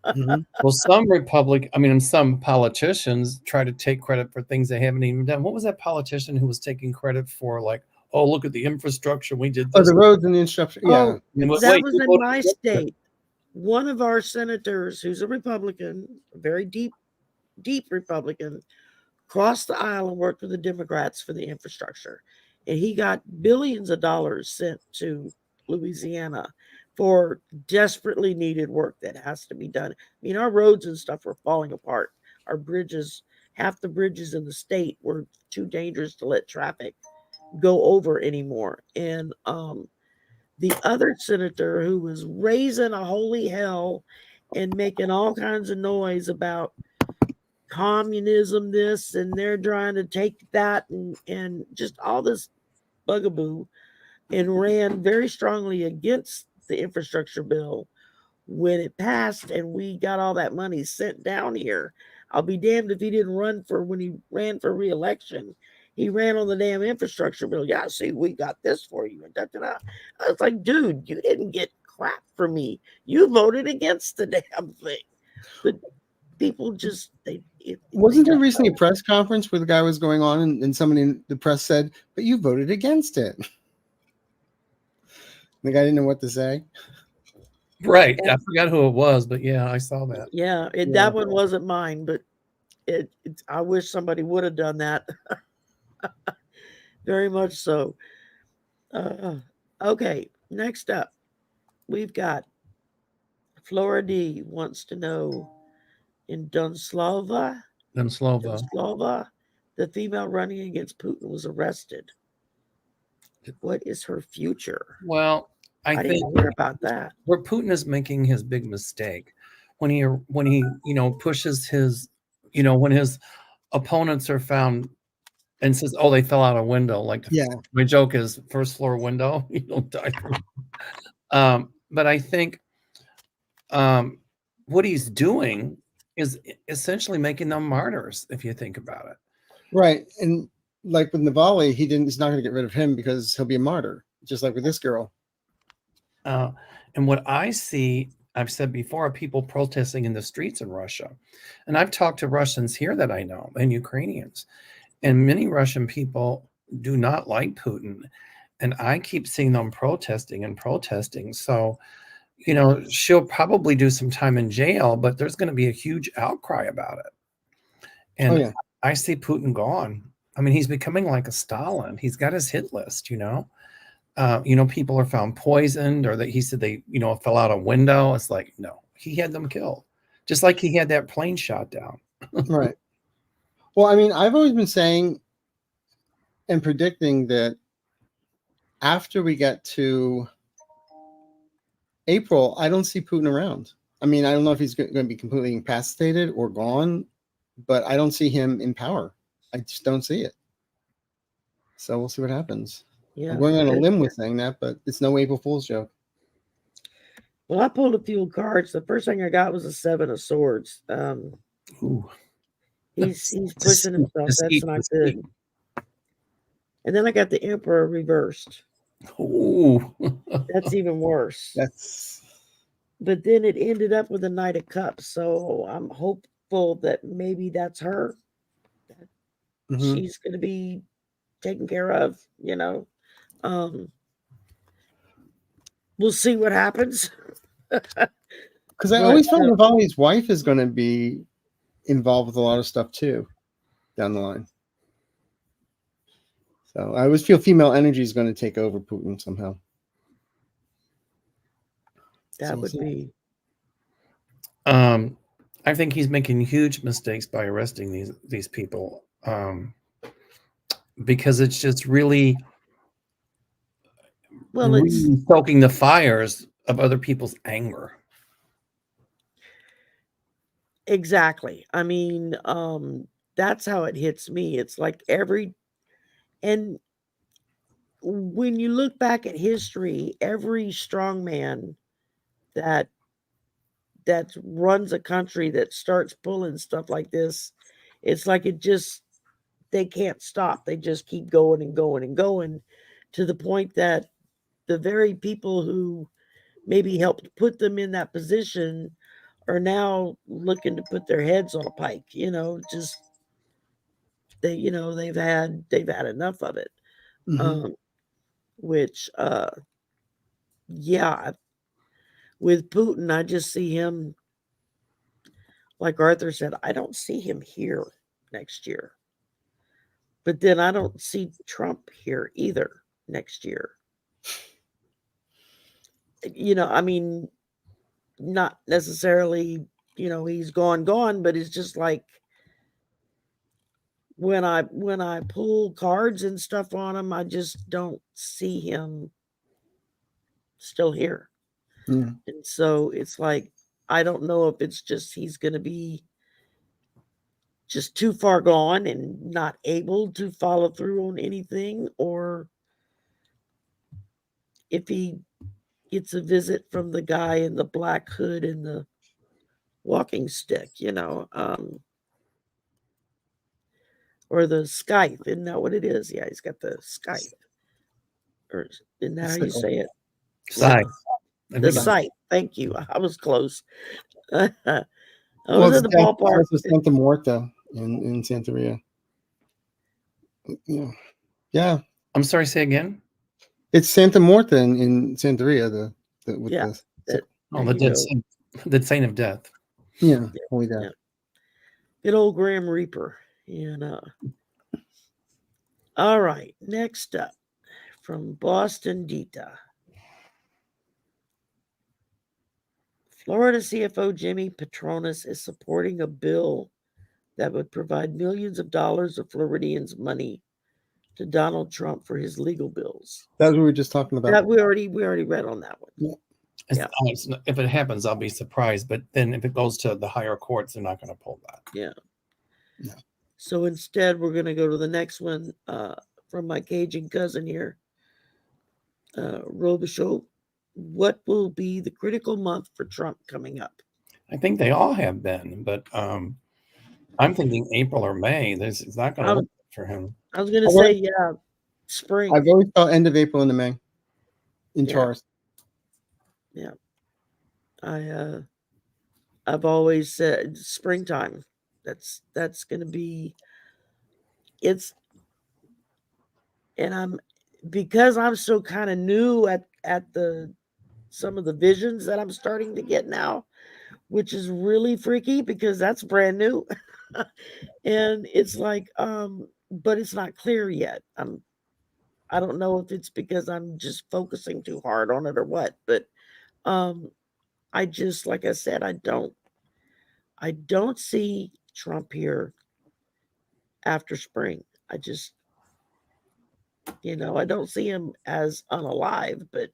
[SPEAKER 2] Well, some politicians try to take credit for things they haven't even done. What was that politician who was taking credit for, like, oh, look at the infrastructure we did?
[SPEAKER 3] Oh, the roads and the infrastructure. Yeah,
[SPEAKER 1] that was in my state. One of our senators, who's a Republican, a very deep Republican, crossed the aisle and worked with the Democrats for the infrastructure. And he got billions of dollars sent to Louisiana for desperately needed work that has to be done. I mean, our roads and stuff were falling apart. Our bridges, half the bridges in the state were too dangerous to let traffic go over anymore. And the other senator who was raising a holy hell and making all kinds of noise about communism, this, and they're trying to take that and just all this bugaboo, and ran very strongly against the infrastructure bill when it passed and we got all that money sent down here. I'll be damned if he didn't when he ran for re-election. He ran on the damn infrastructure bill. Yeah, see, we got this for you. Da, da, da. I was like, dude, you didn't get crap from me. You voted against the damn thing. But people just
[SPEAKER 3] wasn't there recently a press conference where the guy was going on and somebody in the press said, but you voted against it. The guy didn't know what to say.
[SPEAKER 2] Right. I forgot who it was, but yeah, I saw that.
[SPEAKER 1] Yeah, that one wasn't mine, but I wish somebody would have done that. Very much so. Okay, next up, we've got Florida wants to know, in Dunslava, the female running against Putin was arrested. What is her future?
[SPEAKER 2] Well, I think
[SPEAKER 1] didn't hear about that.
[SPEAKER 2] Where Putin is making his big mistake when he pushes his, when his opponents are found and says, "Oh, they fell out a window." Like, my joke is, first floor window, you don't die through. But I think what he's doing is essentially making them martyrs, if you think about it.
[SPEAKER 3] Right, and like with Navalny, he's not going to get rid of him because he'll be a martyr, just like with this girl.
[SPEAKER 2] And what I see, I've said before, are people protesting in the streets in Russia. And I've talked to Russians here that I know and Ukrainians. And many Russian people do not like Putin. And I keep seeing them protesting and protesting. So, she'll probably do some time in jail, but there's going to be a huge outcry about it. And I see Putin gone. I mean, he's becoming like a Stalin. He's got his hit list, people are found poisoned, or that he said they, fell out a window. It's like, no, he had them killed. Just like he had that plane shot down.
[SPEAKER 3] Right. Well, I mean, I've always been saying and predicting that after we get to April, I don't see Putin around. I mean, I don't know if he's going to be completely incapacitated or gone, but I don't see him in power. I just don't see it. So we'll see what happens. Yeah, I'm going on a limb with saying that, but it's no April Fool's joke.
[SPEAKER 1] Well, I pulled a few cards. The first thing I got was a 7 of Swords. He's pushing himself. That's not good. And then I got the Emperor reversed.
[SPEAKER 2] Ooh.
[SPEAKER 1] That's even worse. But then it ended up with a Knight of Cups. So I'm hopeful that maybe that's her. She's going to be taken care of, We'll see what happens.
[SPEAKER 3] Because I
[SPEAKER 1] But,
[SPEAKER 3] always felt Navalny's wife is going to be involved with a lot of stuff too down the line. So I always feel female energy is going to take over Putin somehow.
[SPEAKER 1] that would be.
[SPEAKER 2] I think he's making huge mistakes by arresting these people, because it's just really stoking the fires of other people's anger.
[SPEAKER 1] Exactly. I mean, that's how it hits me. It's like and when you look back at history, every strongman that runs a country that starts pulling stuff like this, it's like they can't stop. They just keep going and going and going, to the point that the very people who maybe helped put them in that position are now looking to put their heads on a pike. Just they've had enough of it.
[SPEAKER 3] Mm-hmm.
[SPEAKER 1] Which yeah, with Putin, I just see him, like Arthur said, I don't see him here next year. But then I don't see Trump here either next year. I mean, not necessarily, he's gone, but it's just like when I pull cards and stuff on him, I just don't see him still here.
[SPEAKER 3] Yeah.
[SPEAKER 1] And so it's like, I don't know if it's just he's going to be just too far gone and not able to follow through on anything, or if he gets a visit from the guy in the black hood and the walking stick, or the scythe. Isn't that what it is? Yeah, he's got the scythe. Or isn't that how you say it?
[SPEAKER 2] Scythe.
[SPEAKER 1] The scythe. Thank you. I was close. I
[SPEAKER 3] Well,
[SPEAKER 1] was
[SPEAKER 3] it's
[SPEAKER 1] in the ballpark.
[SPEAKER 3] also Santa Muerta in Santeria. Yeah.
[SPEAKER 2] I'm sorry, say again?
[SPEAKER 3] It's Santa Muerta in Santeria.
[SPEAKER 2] The saint of death.
[SPEAKER 3] Yeah, holy death.
[SPEAKER 1] Yeah. Good old Grim Reaper. All right. Next up, from Boston Dita. Florida CFO Jimmy Patronis is supporting a bill that would provide millions of dollars of Floridians' money to Donald Trump for his legal bills.
[SPEAKER 3] That's what we were just talking about.
[SPEAKER 1] That we already read on that one.
[SPEAKER 3] Yeah.
[SPEAKER 2] If it happens, I'll be surprised. But then if it goes to the higher courts, they're not going to pull that.
[SPEAKER 1] Yeah.
[SPEAKER 3] No.
[SPEAKER 1] So instead, we're going to go to the next one from my Cajun cousin here, Robichaud. What will be the critical month for Trump coming up?
[SPEAKER 2] I think they all have been, but I'm thinking April or May. It's not going to work for him.
[SPEAKER 1] I was going to say, spring.
[SPEAKER 3] I've always felt end of April into May in Taurus.
[SPEAKER 1] Yeah. I've always said springtime. That's going to be and because I'm so kind of new at some of the visions that I'm starting to get now, which is really freaky because that's brand new. And it's like, but it's not clear yet. I don't know if it's because I'm just focusing too hard on it or what, but I just, like I said, I don't see Trump here after spring. I just, I don't see him as unalive, but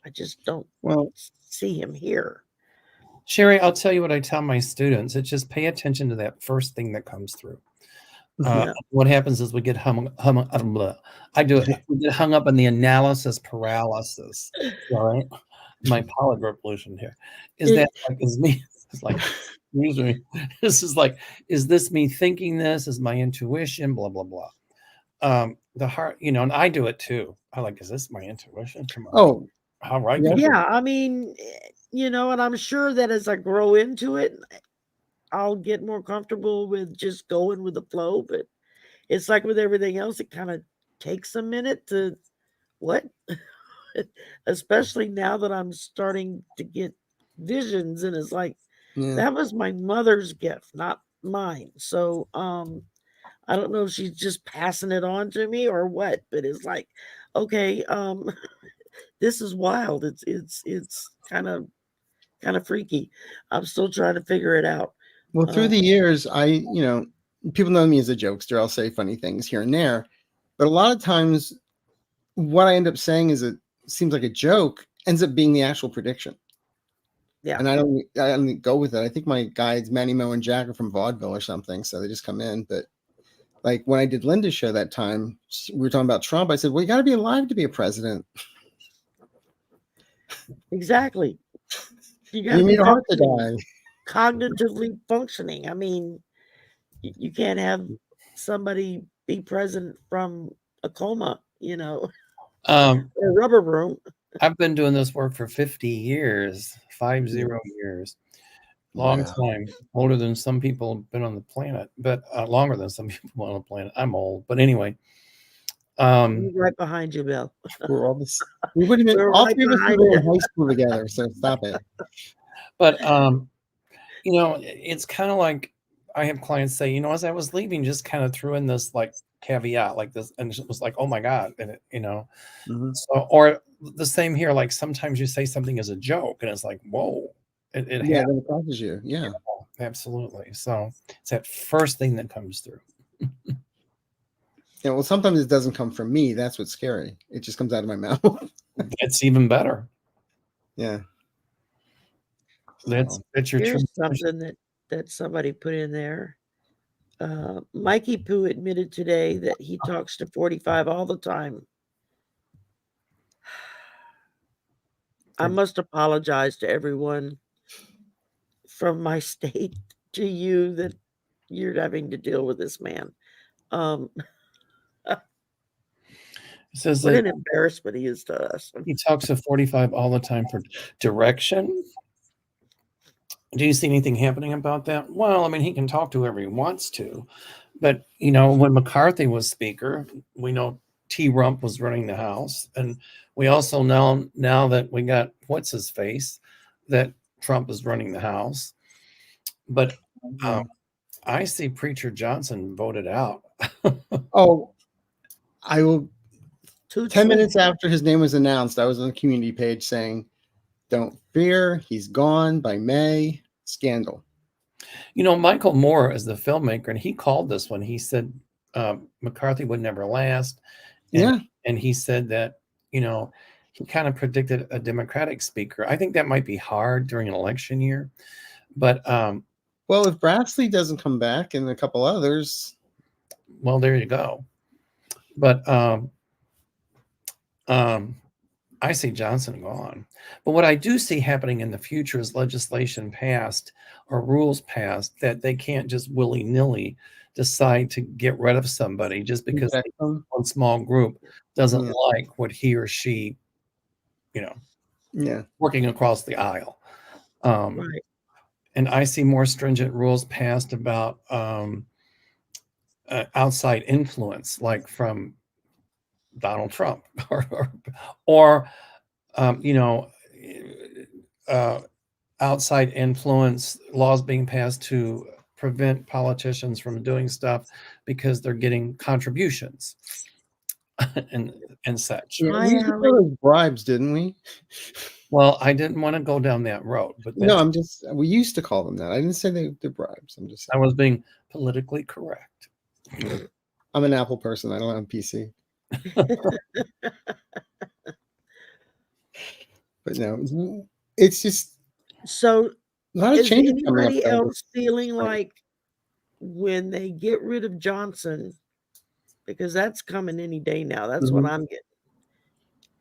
[SPEAKER 1] I just don't see him here.
[SPEAKER 2] Sherry, I'll tell you what I tell my students. It's just pay attention to that first thing that comes through. What happens is we get I do it. We get hung up in the analysis paralysis. All right. My polyglot revolution here is that is me. It's like, excuse me. This is like, is this me thinking this? Is my intuition? Blah blah blah. The heart, and I do it too. I like, is this my intuition? Come on.
[SPEAKER 3] Oh,
[SPEAKER 2] how right?
[SPEAKER 1] Yeah, I mean, and I'm sure that as I grow into it, I'll get more comfortable with just going with the flow. But it's like with everything else, it kind of takes a minute to especially now that I'm starting to get visions, and it's like
[SPEAKER 3] Yeah.
[SPEAKER 1] that was my mother's gift, not mine. So I don't know if she's just passing it on to me or what, but it's like, okay, this is wild. It's kind of freaky. I'm still trying to figure it out.
[SPEAKER 3] Well, through the years, people know me as a jokester. I'll say funny things here and there, but a lot of times, what I end up saying is it seems like a joke ends up being the actual prediction.
[SPEAKER 1] Yeah.
[SPEAKER 3] And I don't go with it. I think my guides, Manny, Mo, and Jack, are from vaudeville or something, so they just come in. But like when I did Linda's show that time, we were talking about Trump. I said, "Well, you got to be alive to be a president.
[SPEAKER 1] Exactly. You got
[SPEAKER 3] You
[SPEAKER 1] to be
[SPEAKER 3] need a heart to die."
[SPEAKER 1] cognitively functioning. I mean, you can't have somebody be president from a coma,
[SPEAKER 2] Um,
[SPEAKER 1] or a rubber room.
[SPEAKER 2] I've been doing this work for 50 years, 50 years. Long
[SPEAKER 3] Wow.
[SPEAKER 2] time, older than some people have been on the planet, but longer than some people on the planet. I'm old, but anyway.
[SPEAKER 1] We're right behind you, Bill.
[SPEAKER 3] We're all this. We would have been
[SPEAKER 1] We're
[SPEAKER 3] all
[SPEAKER 1] right
[SPEAKER 3] three of us
[SPEAKER 1] behind
[SPEAKER 3] were in
[SPEAKER 1] you.
[SPEAKER 3] high school together. So stop it.
[SPEAKER 2] But it's kind of like I have clients say, as I was leaving, just kind of threw in this like caveat like this, and it was like, oh my God, and
[SPEAKER 3] Mhm.
[SPEAKER 2] so, or the same here, like sometimes you say something as a joke and it's like, whoa, it
[SPEAKER 3] Yeah,
[SPEAKER 2] happens.
[SPEAKER 3] then it crosses you. Yeah.
[SPEAKER 2] Absolutely. So it's that first thing that comes through.
[SPEAKER 3] Yeah. Well, sometimes it doesn't come from me. That's what's scary. It just comes out of my mouth.
[SPEAKER 2] It's even better.
[SPEAKER 3] Yeah.
[SPEAKER 2] That's your
[SPEAKER 1] Here's
[SPEAKER 2] truth.
[SPEAKER 1] something that somebody put in there. Mikey Poo admitted today that he talks to 45 all the time. I must apologize to everyone from my state to you that you're having to deal with this man.
[SPEAKER 2] It says
[SPEAKER 1] What
[SPEAKER 2] that
[SPEAKER 1] an embarrassment he is to us.
[SPEAKER 2] he talks to 45 all the time for direction. Do you see anything happening about that? Well, I mean, he can talk to whoever he wants to. But, when McCarthy was speaker, we know T. Rump was running the House. And we also know now that we got what's his face, that Trump is running the House. But I see Preacher Johnson voted out.
[SPEAKER 3] Oh, I will.
[SPEAKER 1] Too
[SPEAKER 3] 10
[SPEAKER 1] sweet.
[SPEAKER 3] minutes after his name was announced, I was on the community page saying, "Don't fear, he's gone by May." Scandal.
[SPEAKER 2] Michael Moore is the filmmaker, and he called this one. He said McCarthy would never last. And he said that, he kind of predicted a Democratic speaker. I think that might be hard during an election year. But,
[SPEAKER 3] well, if Brashley doesn't come back and a couple others.
[SPEAKER 2] Well, there you go. But I see Johnson gone. But what I do see happening in the future is legislation passed or rules passed that they can't just willy-nilly decide to get rid of somebody just because one small group doesn't like what he or she, working across the aisle.
[SPEAKER 1] Right.
[SPEAKER 2] And I see more stringent rules passed about outside influence, like from Donald Trump or outside influence, laws being passed to prevent politicians from doing stuff because they're getting contributions and such.
[SPEAKER 3] Yeah, we used to call those bribes, didn't we?
[SPEAKER 2] Well, I didn't want to go down that road, but
[SPEAKER 3] no, we used to call them that. I didn't say they're bribes. I'm just saying.
[SPEAKER 2] I was being politically correct.
[SPEAKER 3] I'm an Apple person. I don't have a PC. But no, it's just
[SPEAKER 1] so.
[SPEAKER 3] A lot of
[SPEAKER 1] is
[SPEAKER 3] changes
[SPEAKER 1] anybody else feeling like when they get rid of Johnson, because that's coming any day now? That's what I'm getting.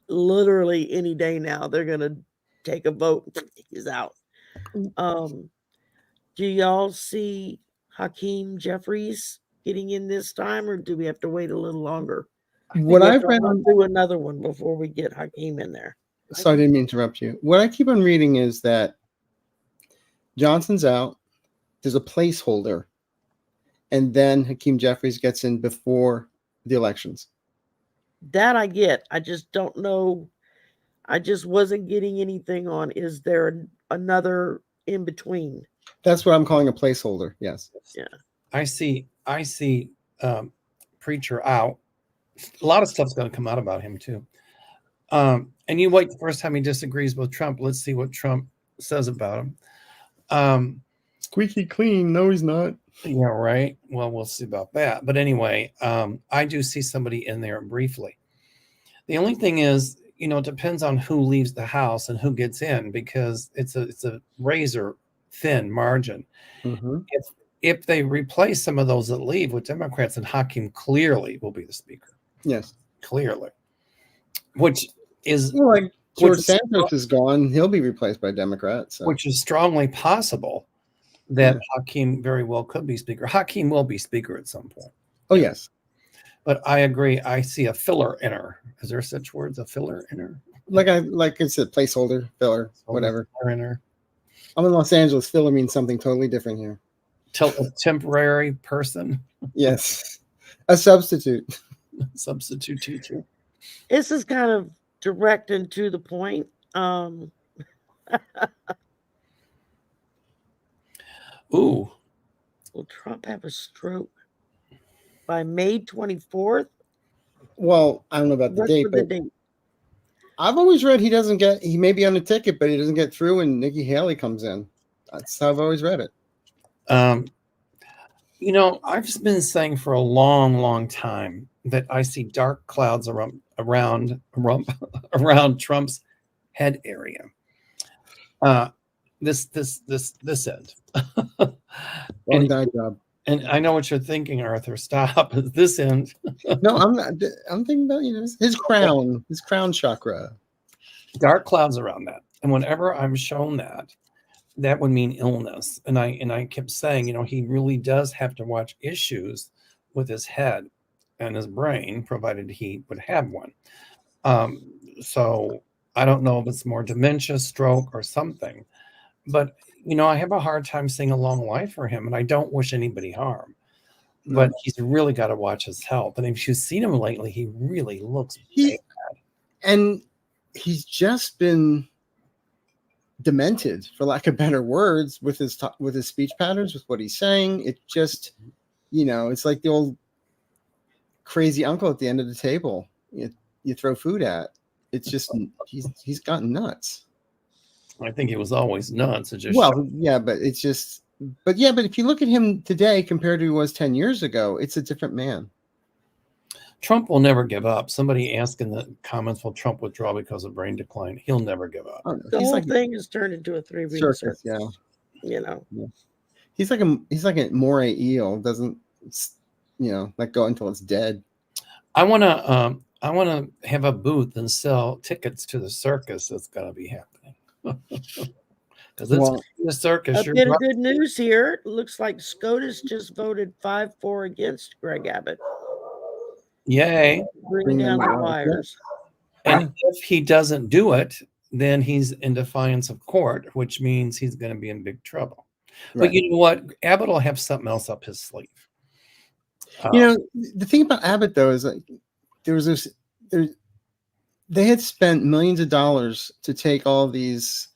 [SPEAKER 1] Literally any day now, they're gonna take a vote. He's out. Do y'all see Hakeem Jeffries getting in this time, or do we have to wait a little longer?
[SPEAKER 3] What I've read
[SPEAKER 1] on do another one before we get Hakeem in there.
[SPEAKER 3] So I didn't mean to interrupt you. What I keep on reading is that Johnson's out. There's a placeholder, and then Hakeem Jeffries gets in before the elections.
[SPEAKER 1] That I get. I just don't know. I just wasn't getting anything on. Is there another in between?
[SPEAKER 3] That's what I'm calling a placeholder. Yes.
[SPEAKER 1] Yeah.
[SPEAKER 2] I see preacher out. A lot of stuff's going to come out about him too. And you wait the first time he disagrees with Trump. Let's see what Trump says about him.
[SPEAKER 3] Squeaky clean. No, he's not.
[SPEAKER 2] Yeah, right. Well, we'll see about that. But anyway, I do see somebody in there briefly. The only thing is, it depends on who leaves the house and who gets in, because it's a razor thin margin.
[SPEAKER 3] Mm-hmm.
[SPEAKER 2] If they replace some of those that leave with Democrats, then Hakeem clearly will be the speaker.
[SPEAKER 3] Yes.
[SPEAKER 2] Clearly. Which is
[SPEAKER 3] like George Santos is gone. He'll be replaced by Democrats. So.
[SPEAKER 2] Which is strongly possible that Hakeem very well could be speaker. Hakeem will be speaker at some point.
[SPEAKER 3] Oh, yes.
[SPEAKER 2] But I agree. I see a filler inner. Is there such words? A filler inner?
[SPEAKER 3] Like it's a placeholder, filler, whatever.
[SPEAKER 2] Filler inner.
[SPEAKER 3] I'm in Los Angeles. Filler means something totally different here.
[SPEAKER 2] A temporary person.
[SPEAKER 3] Yes. A substitute.
[SPEAKER 2] Substitute teacher.
[SPEAKER 1] This is kind of direct and to the point.
[SPEAKER 2] Ooh.
[SPEAKER 1] Will Trump have a stroke by May 24th?
[SPEAKER 3] Well, I don't know about the date, but I've always read he may be on the ticket, but he doesn't get through when Nikki Haley comes in. That's how I've always read it.
[SPEAKER 2] I've been saying for a long, long time that I see dark clouds around Trump's head area. This end.
[SPEAKER 3] Wrong guy job.
[SPEAKER 2] And I know what you're thinking, Arthur. Stop. This end.
[SPEAKER 3] No, I'm not. I'm thinking about his crown chakra.
[SPEAKER 2] Dark clouds around that, and whenever I'm shown that would mean illness. And I kept saying, he really does have to watch issues with his head and his brain, provided he would have one. So I don't know if it's more dementia, stroke, or something. But, I have a hard time seeing a long life for him, and I don't wish anybody harm. But he's really got to watch his health. And if you've seen him lately, he really looks bad.
[SPEAKER 3] And he's just been demented, for lack of better words, with his speech patterns, with what he's saying. It just, it's like the old crazy uncle at the end of the table you throw food at. It's just he's gotten nuts.
[SPEAKER 2] I think he was always nuts. But if you look at him today compared to who he was 10 years ago, it's a different man. Trump will never give up. Somebody asked in the comments, will Trump withdraw because of brain decline? He'll never give up.
[SPEAKER 3] Oh, no.
[SPEAKER 1] The whole thing is turned into a 3-week circus.
[SPEAKER 3] Yeah.
[SPEAKER 1] Yeah.
[SPEAKER 3] He's like a moray eel. Doesn't let go until it's dead.
[SPEAKER 2] I want to have a booth and sell tickets to the circus that's going to be happening. Because it's the circus.
[SPEAKER 1] A bit of good news here. It looks like SCOTUS just voted 5-4 against Greg Abbott.
[SPEAKER 2] Yay.
[SPEAKER 1] Bring down the wires.
[SPEAKER 2] And if he doesn't do it, then he's in defiance of court, which means he's going to be in big trouble. Right. But you know what? Abbott will have something else up his sleeve.
[SPEAKER 3] The thing about Abbott, though, is like they had spent millions of dollars to take all these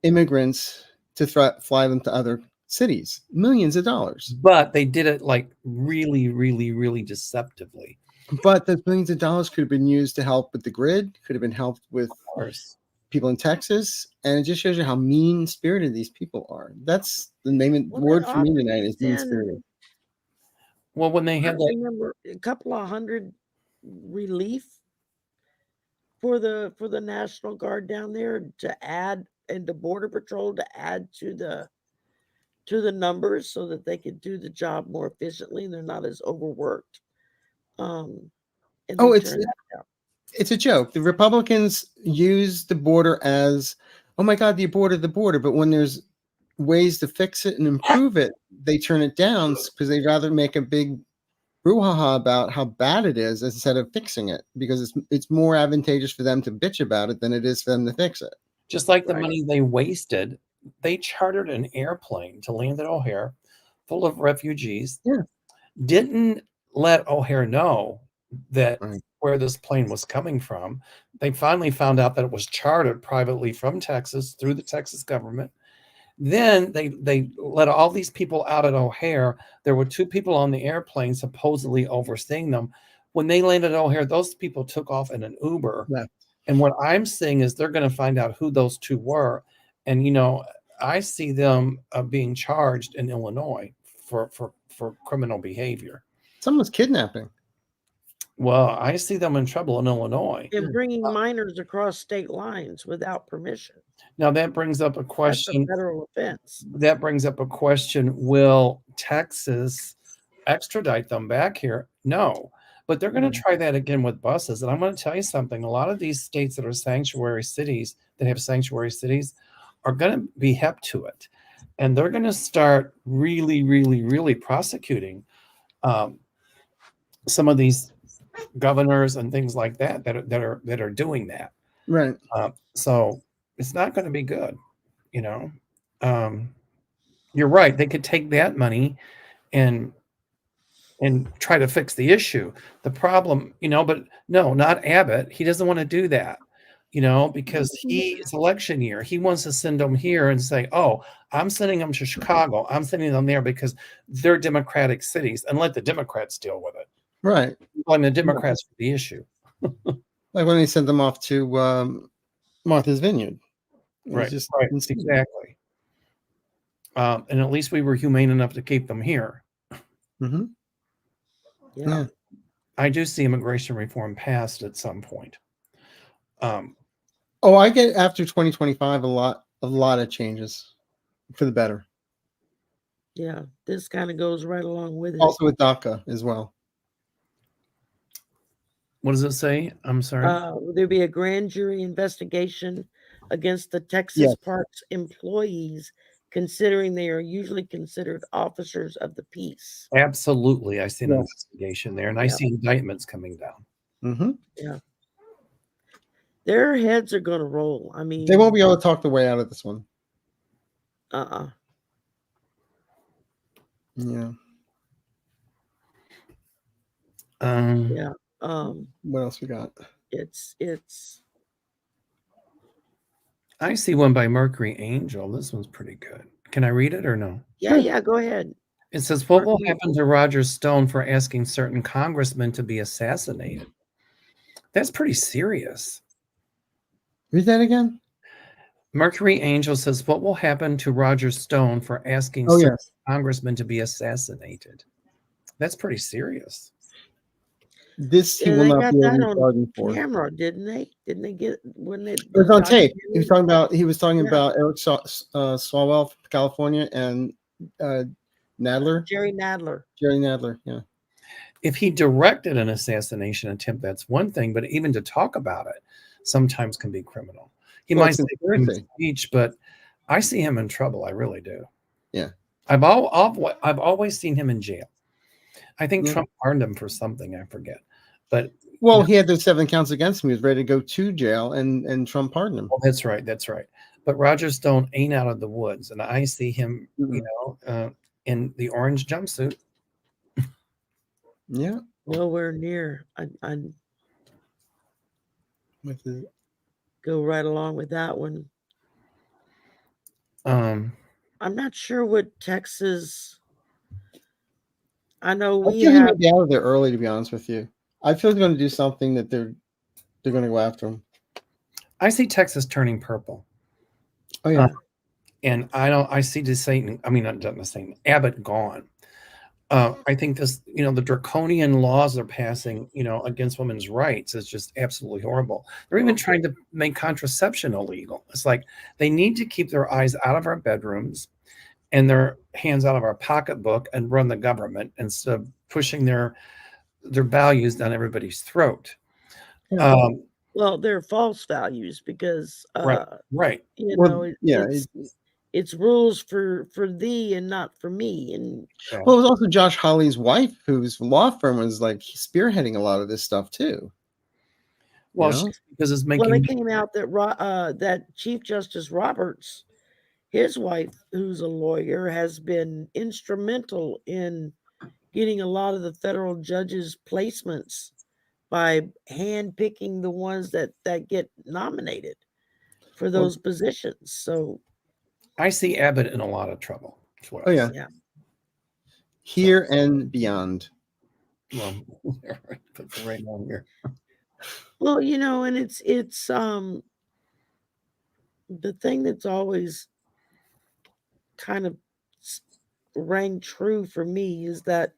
[SPEAKER 3] immigrants to fly them to other cities. Millions of dollars.
[SPEAKER 2] But they did it like really, really, really deceptively.
[SPEAKER 3] But those millions of dollars could have been used to help with the grid, could have been helped with people in Texas. And it just shows you how mean-spirited these people are. That's the word for me tonight is mean-spirited.
[SPEAKER 2] Well, when they had
[SPEAKER 1] remember a couple of hundred relief for the National Guard down there to add, and the Border Patrol to add to the numbers so that they could do the job more efficiently and they're not as overworked.
[SPEAKER 3] It's a joke. The Republicans use the border as, oh my God, the border. But when there's ways to fix it and improve it, they turn it down because they'd rather make a big brouhaha about how bad it is instead of fixing it, because it's more advantageous for them to bitch about it than it is for them to fix it.
[SPEAKER 2] Just like the money they wasted, they chartered an airplane to land at O'Hare full of refugees.
[SPEAKER 3] Yeah.
[SPEAKER 2] Didn't let O'Hare know that where this plane was coming from. They finally found out that it was chartered privately from Texas through the Texas government. Then they let all these people out at O'Hare. There were 2 people on the airplane supposedly overseeing them. When they landed at O'Hare, those people took off in an Uber.
[SPEAKER 3] Yeah.
[SPEAKER 2] And what I'm seeing is they're going to find out who those 2 were. And, I see them being charged in Illinois for criminal behavior.
[SPEAKER 3] Someone's kidnapping.
[SPEAKER 2] Well, I see them in trouble in Illinois.
[SPEAKER 1] And bringing minors across state lines without permission.
[SPEAKER 2] Now that brings up a
[SPEAKER 1] That's a
[SPEAKER 2] question.
[SPEAKER 1] federal offense.
[SPEAKER 2] That brings up a question. Will Texas extradite them back here? No, but they're going to try that again with buses. And I'm going to tell you something. A lot of these states that are sanctuary cities, that have sanctuary cities, are going to be hep to it. And they're going to start really, really, really prosecuting some of these governors and things like that are doing that.
[SPEAKER 3] Right.
[SPEAKER 2] So it's not going to be good. You're right. They could take that money and try to fix the issue. The problem, but no, not Abbott. He doesn't want to do that, because it's election year. He wants to send them here and say, oh, I'm sending them to Chicago. I'm sending them there because they're Democratic cities, and let the Democrats deal with it.
[SPEAKER 3] Right.
[SPEAKER 2] Blame the Democrats for the issue.
[SPEAKER 3] Like when they sent them off to Martha's Vineyard.
[SPEAKER 2] Right.
[SPEAKER 3] Just
[SPEAKER 2] right. Exactly. And at least we were humane enough to keep them here.
[SPEAKER 3] Mm-hmm.
[SPEAKER 1] Yeah.
[SPEAKER 2] I do see immigration reform passed at some point.
[SPEAKER 3] I get after 2025 a lot of changes for the better.
[SPEAKER 1] Yeah. This kind of goes right along with it.
[SPEAKER 3] Also with DACA as well.
[SPEAKER 2] What does it say? I'm sorry.
[SPEAKER 1] There'll be a grand jury investigation against the Texas
[SPEAKER 3] Yes.
[SPEAKER 1] Parks employees, considering they are usually considered officers of the peace.
[SPEAKER 2] Absolutely. I see an
[SPEAKER 3] Yes.
[SPEAKER 2] investigation there, and I see indictments coming down.
[SPEAKER 3] Mm-hmm.
[SPEAKER 1] Yeah. Their heads are going to roll. I mean,
[SPEAKER 3] They won't be able to talk their way out of this one. Yeah.
[SPEAKER 1] Yeah.
[SPEAKER 3] What else we got?
[SPEAKER 1] It's
[SPEAKER 2] I see one by Mercury Angel. This one's pretty good. Can I read it or no?
[SPEAKER 1] yeah, go ahead.
[SPEAKER 2] It says, what will happen to Roger Stone for asking certain congressmen to be assassinated? That's pretty serious.
[SPEAKER 3] Read that again.
[SPEAKER 2] Mercury Angel says, what will happen to Roger Stone for asking certain congressmen to be assassinated? That's pretty serious.
[SPEAKER 3] This he will not be able to pardon for.
[SPEAKER 1] Camera, didn't they? Didn't they get when it
[SPEAKER 3] was on tape? He was talking about Eric Swalwell from California and Nadler.
[SPEAKER 1] Jerry Nadler.
[SPEAKER 3] Yeah.
[SPEAKER 2] If he directed an assassination attempt, that's one thing, but even to talk about it sometimes can be criminal. He might say speech, but I see him in trouble. I really do.
[SPEAKER 3] Yeah.
[SPEAKER 2] I've always seen him in jail. I think Trump pardoned him for something. I forget. But
[SPEAKER 3] he had those 7 counts against him. He was ready to go to jail, and Trump pardoned him.
[SPEAKER 2] Well, that's right. That's right. But Roger Stone ain't out of the woods, and I see him, in the orange jumpsuit.
[SPEAKER 3] Yeah.
[SPEAKER 1] Nowhere near. I go right along with that one.
[SPEAKER 2] I'm
[SPEAKER 3] not
[SPEAKER 1] sure what Texas. I know
[SPEAKER 3] we have be out of there early, to be honest with you. I feel they're going to do something that they're going to go after him.
[SPEAKER 2] I see Texas turning purple.
[SPEAKER 3] Oh yeah.
[SPEAKER 2] And I see Abbott gone. I think this, the draconian laws they're passing, against women's rights is just absolutely horrible. They're even trying to make contraception illegal. It's like they need to keep their eyes out of our bedrooms and their hands out of our pocketbook and run the government instead of pushing their values down everybody's throat.
[SPEAKER 1] Well, they're false values because
[SPEAKER 2] right.
[SPEAKER 1] It's rules for thee and not for me. And
[SPEAKER 3] it was also Josh Hawley's wife, whose law firm was like spearheading a lot of this stuff too.
[SPEAKER 2] Well, because it's making.
[SPEAKER 1] Well, it came out that that Chief Justice Roberts, his wife, who's a lawyer, has been instrumental in getting a lot of the federal judges' placements by hand picking the ones that get nominated for
[SPEAKER 3] Well,
[SPEAKER 1] those positions. So
[SPEAKER 2] I see Abbott in a lot of trouble. That's what
[SPEAKER 3] oh
[SPEAKER 2] I
[SPEAKER 3] yeah,
[SPEAKER 2] see.
[SPEAKER 1] yeah.
[SPEAKER 3] here and beyond.
[SPEAKER 2] Well, but for right now here.
[SPEAKER 1] Well, and it's the thing that's always kind of rang true for me is that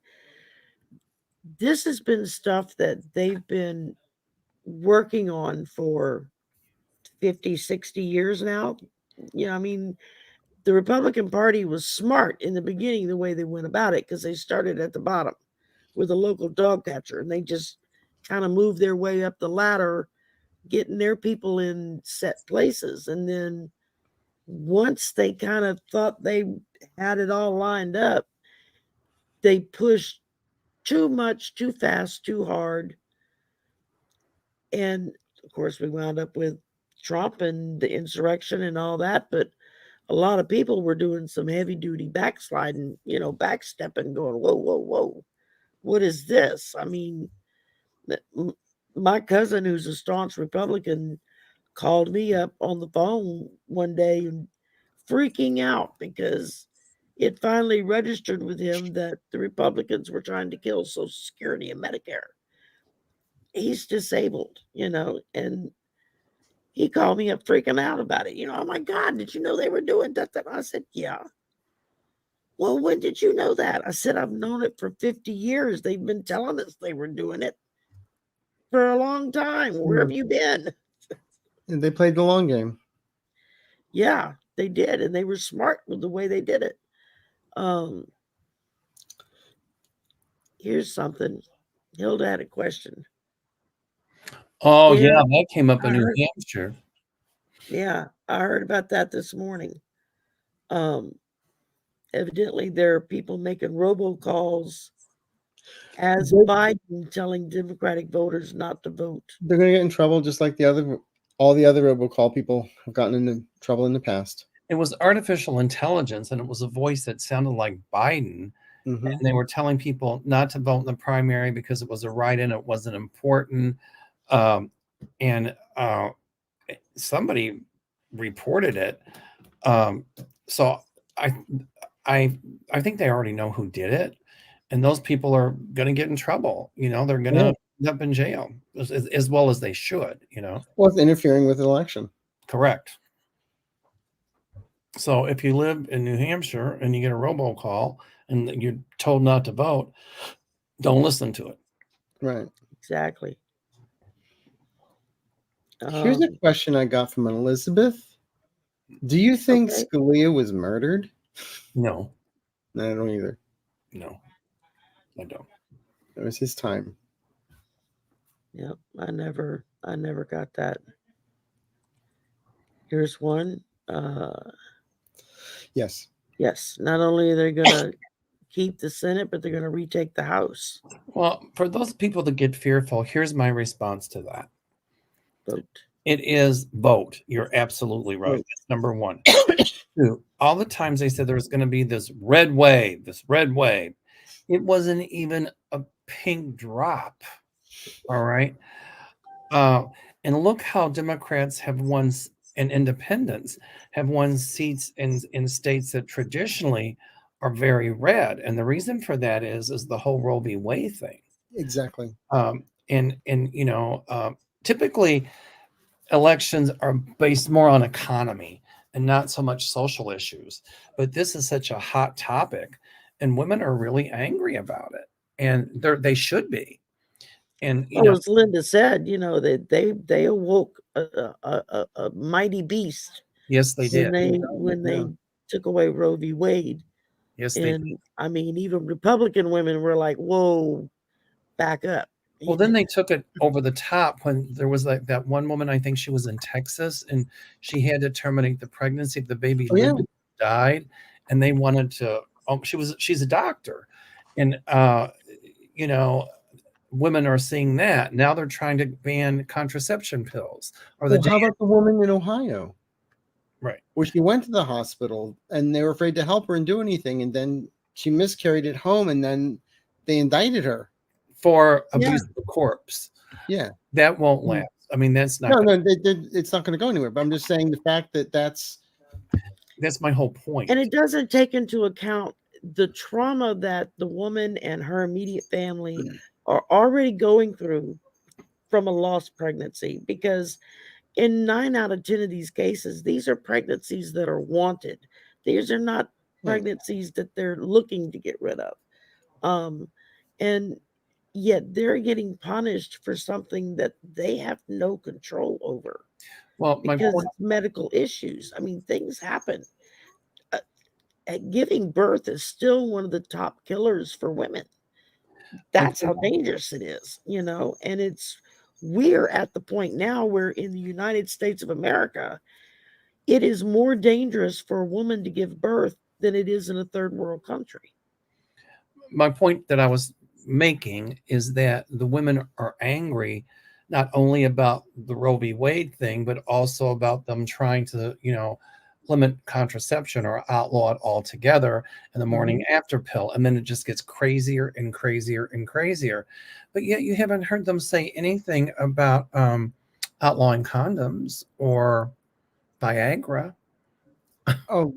[SPEAKER 1] this has been stuff that they've been working on for 50, 60 years now. I mean, the Republican Party was smart in the beginning the way they went about it because they started at the bottom with a local dog catcher and they just kind of moved their way up the ladder, getting their people in set places. And then once they kind of thought they had it all lined up, they pushed too much, too fast, too hard. And of course, we wound up with Trump and the insurrection and all that. But a lot of people were doing some heavy duty backsliding, backstepping, going, whoa, whoa, whoa, what is this? I mean, my cousin, who's a staunch Republican, called me up on the phone one day and freaking out because it finally registered with him that the Republicans were trying to kill Social Security and Medicare. He's disabled, and he called me up freaking out about it. Oh my God, did you know they were doing that? I said, yeah. Well, when did you know that? I said, I've known it for 50 years. They've been telling us they were doing it for a long time. Where have you been?
[SPEAKER 3] And they played the long game.
[SPEAKER 1] Yeah, they did. And they were smart with the way they did it. Here's something. Hilda had a question.
[SPEAKER 2] Oh,
[SPEAKER 1] There,
[SPEAKER 2] yeah, that came up
[SPEAKER 1] I
[SPEAKER 2] in New
[SPEAKER 1] heard,
[SPEAKER 2] Hampshire.
[SPEAKER 1] yeah, I heard about that this morning. Evidently, there are people making robocalls as Biden telling Democratic voters not to vote.
[SPEAKER 3] They're going to get in trouble just like all the other robocall people have gotten into trouble in the past.
[SPEAKER 2] It was artificial intelligence, and it was a voice that sounded like Biden.
[SPEAKER 3] Mm-hmm.
[SPEAKER 2] And they were telling people not to vote in the primary because it was a write-in, it wasn't important. And somebody reported it. So I think they already know who did it, and those people are going to get in trouble. They're going to end up in jail as well as they should.
[SPEAKER 3] Well, it's interfering with the election.
[SPEAKER 2] Correct. So if you live in New Hampshire and you get a robocall and you're told not to vote, don't listen to it.
[SPEAKER 3] Right.
[SPEAKER 1] Exactly.
[SPEAKER 3] Here's a question I got from Elizabeth. Do you think Scalia was murdered?
[SPEAKER 2] No.
[SPEAKER 3] No, I don't either.
[SPEAKER 2] No, I don't.
[SPEAKER 3] It was his time.
[SPEAKER 1] Yep, I never got that. Here's one.
[SPEAKER 3] Yes.
[SPEAKER 1] Yes. Not only are they going to keep the Senate, but they're going to retake the House.
[SPEAKER 2] Well, for those people that get fearful, here's my response to that.
[SPEAKER 1] Vote.
[SPEAKER 2] It is vote. You're absolutely right. That's number one. Two, all the times they said there was going to be this red wave. It wasn't even a pink drop. All right. And look how Democrats have won, and independents have won seats in states that traditionally are very red. And the reason for that is the whole Roe v. Wade thing.
[SPEAKER 3] Exactly.
[SPEAKER 2] Typically elections are based more on economy and not so much social issues. But this is such a hot topic, and women are really angry about it, and they should be. And
[SPEAKER 1] as Linda said, that they awoke a mighty beast.
[SPEAKER 2] Yes, they did.
[SPEAKER 1] When they took away Roe v. Wade.
[SPEAKER 2] Yes,
[SPEAKER 1] they did. I mean, even Republican women were like, "Whoa, back up."
[SPEAKER 2] Well, then they took it over the top when there was like that one woman, I think she was in Texas, and she had to terminate the pregnancy if the baby died, and they wanted to. She's a doctor, and women are seeing that now. They're trying to ban contraception pills.
[SPEAKER 3] How about the woman in Ohio?
[SPEAKER 2] Right,
[SPEAKER 3] where she went to the hospital and they were afraid to help her and do anything, and then she miscarried at home, and then they indicted her
[SPEAKER 2] for
[SPEAKER 1] Yeah.
[SPEAKER 2] abuse of a corpse.
[SPEAKER 3] Yeah.
[SPEAKER 2] That won't last. I mean, that's not.
[SPEAKER 3] No, it's not going to go anywhere. But I'm just saying the fact that that's
[SPEAKER 2] my whole point.
[SPEAKER 1] And it doesn't take into account the trauma that the woman and her immediate family are already going through from a lost pregnancy, because in 9 out of 10 of these cases, these are pregnancies that are wanted. These are not pregnancies that they're looking to get rid of. And yet they're getting punished for something that they have no control over
[SPEAKER 2] Well, my
[SPEAKER 1] because
[SPEAKER 2] point,
[SPEAKER 1] it's medical issues. I mean, things happen. Giving birth is still one of the top killers for women. That's how dangerous it is, and we're at the point now where in the United States of America, it is more dangerous for a woman to give birth than it is in a third world country.
[SPEAKER 2] my point that I was making is that the women are angry not only about the Roe v. Wade thing, but also about them trying to, limit contraception or outlaw it altogether in the morning after pill. And then it just gets crazier and crazier and crazier. But yet you haven't heard them say anything about outlawing condoms or Viagra.
[SPEAKER 3] Oh,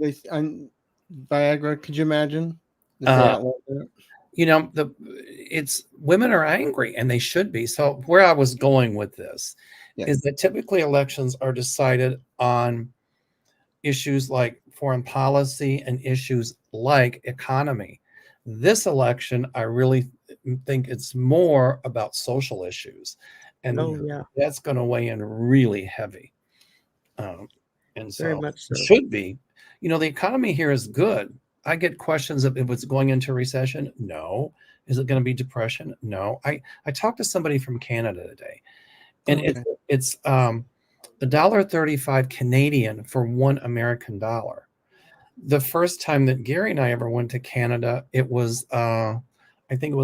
[SPEAKER 3] Viagra. Could you imagine if they outlawed that?
[SPEAKER 2] It's women are angry, and they should be. So where I was going with this is that typically elections are decided on issues like foreign policy and issues like economy. This election, I really think it's more about social issues, and that's going to weigh in really heavy. And
[SPEAKER 1] Very
[SPEAKER 2] so
[SPEAKER 1] much so.
[SPEAKER 2] it should be. The economy here is good. I get questions of if it's going into recession. No. Is it going to be depression? No. I talked to somebody from Canada today, and it's $1.35 Canadian for $1 American dollar. The first time that Gary and I ever went to Canada, it was I think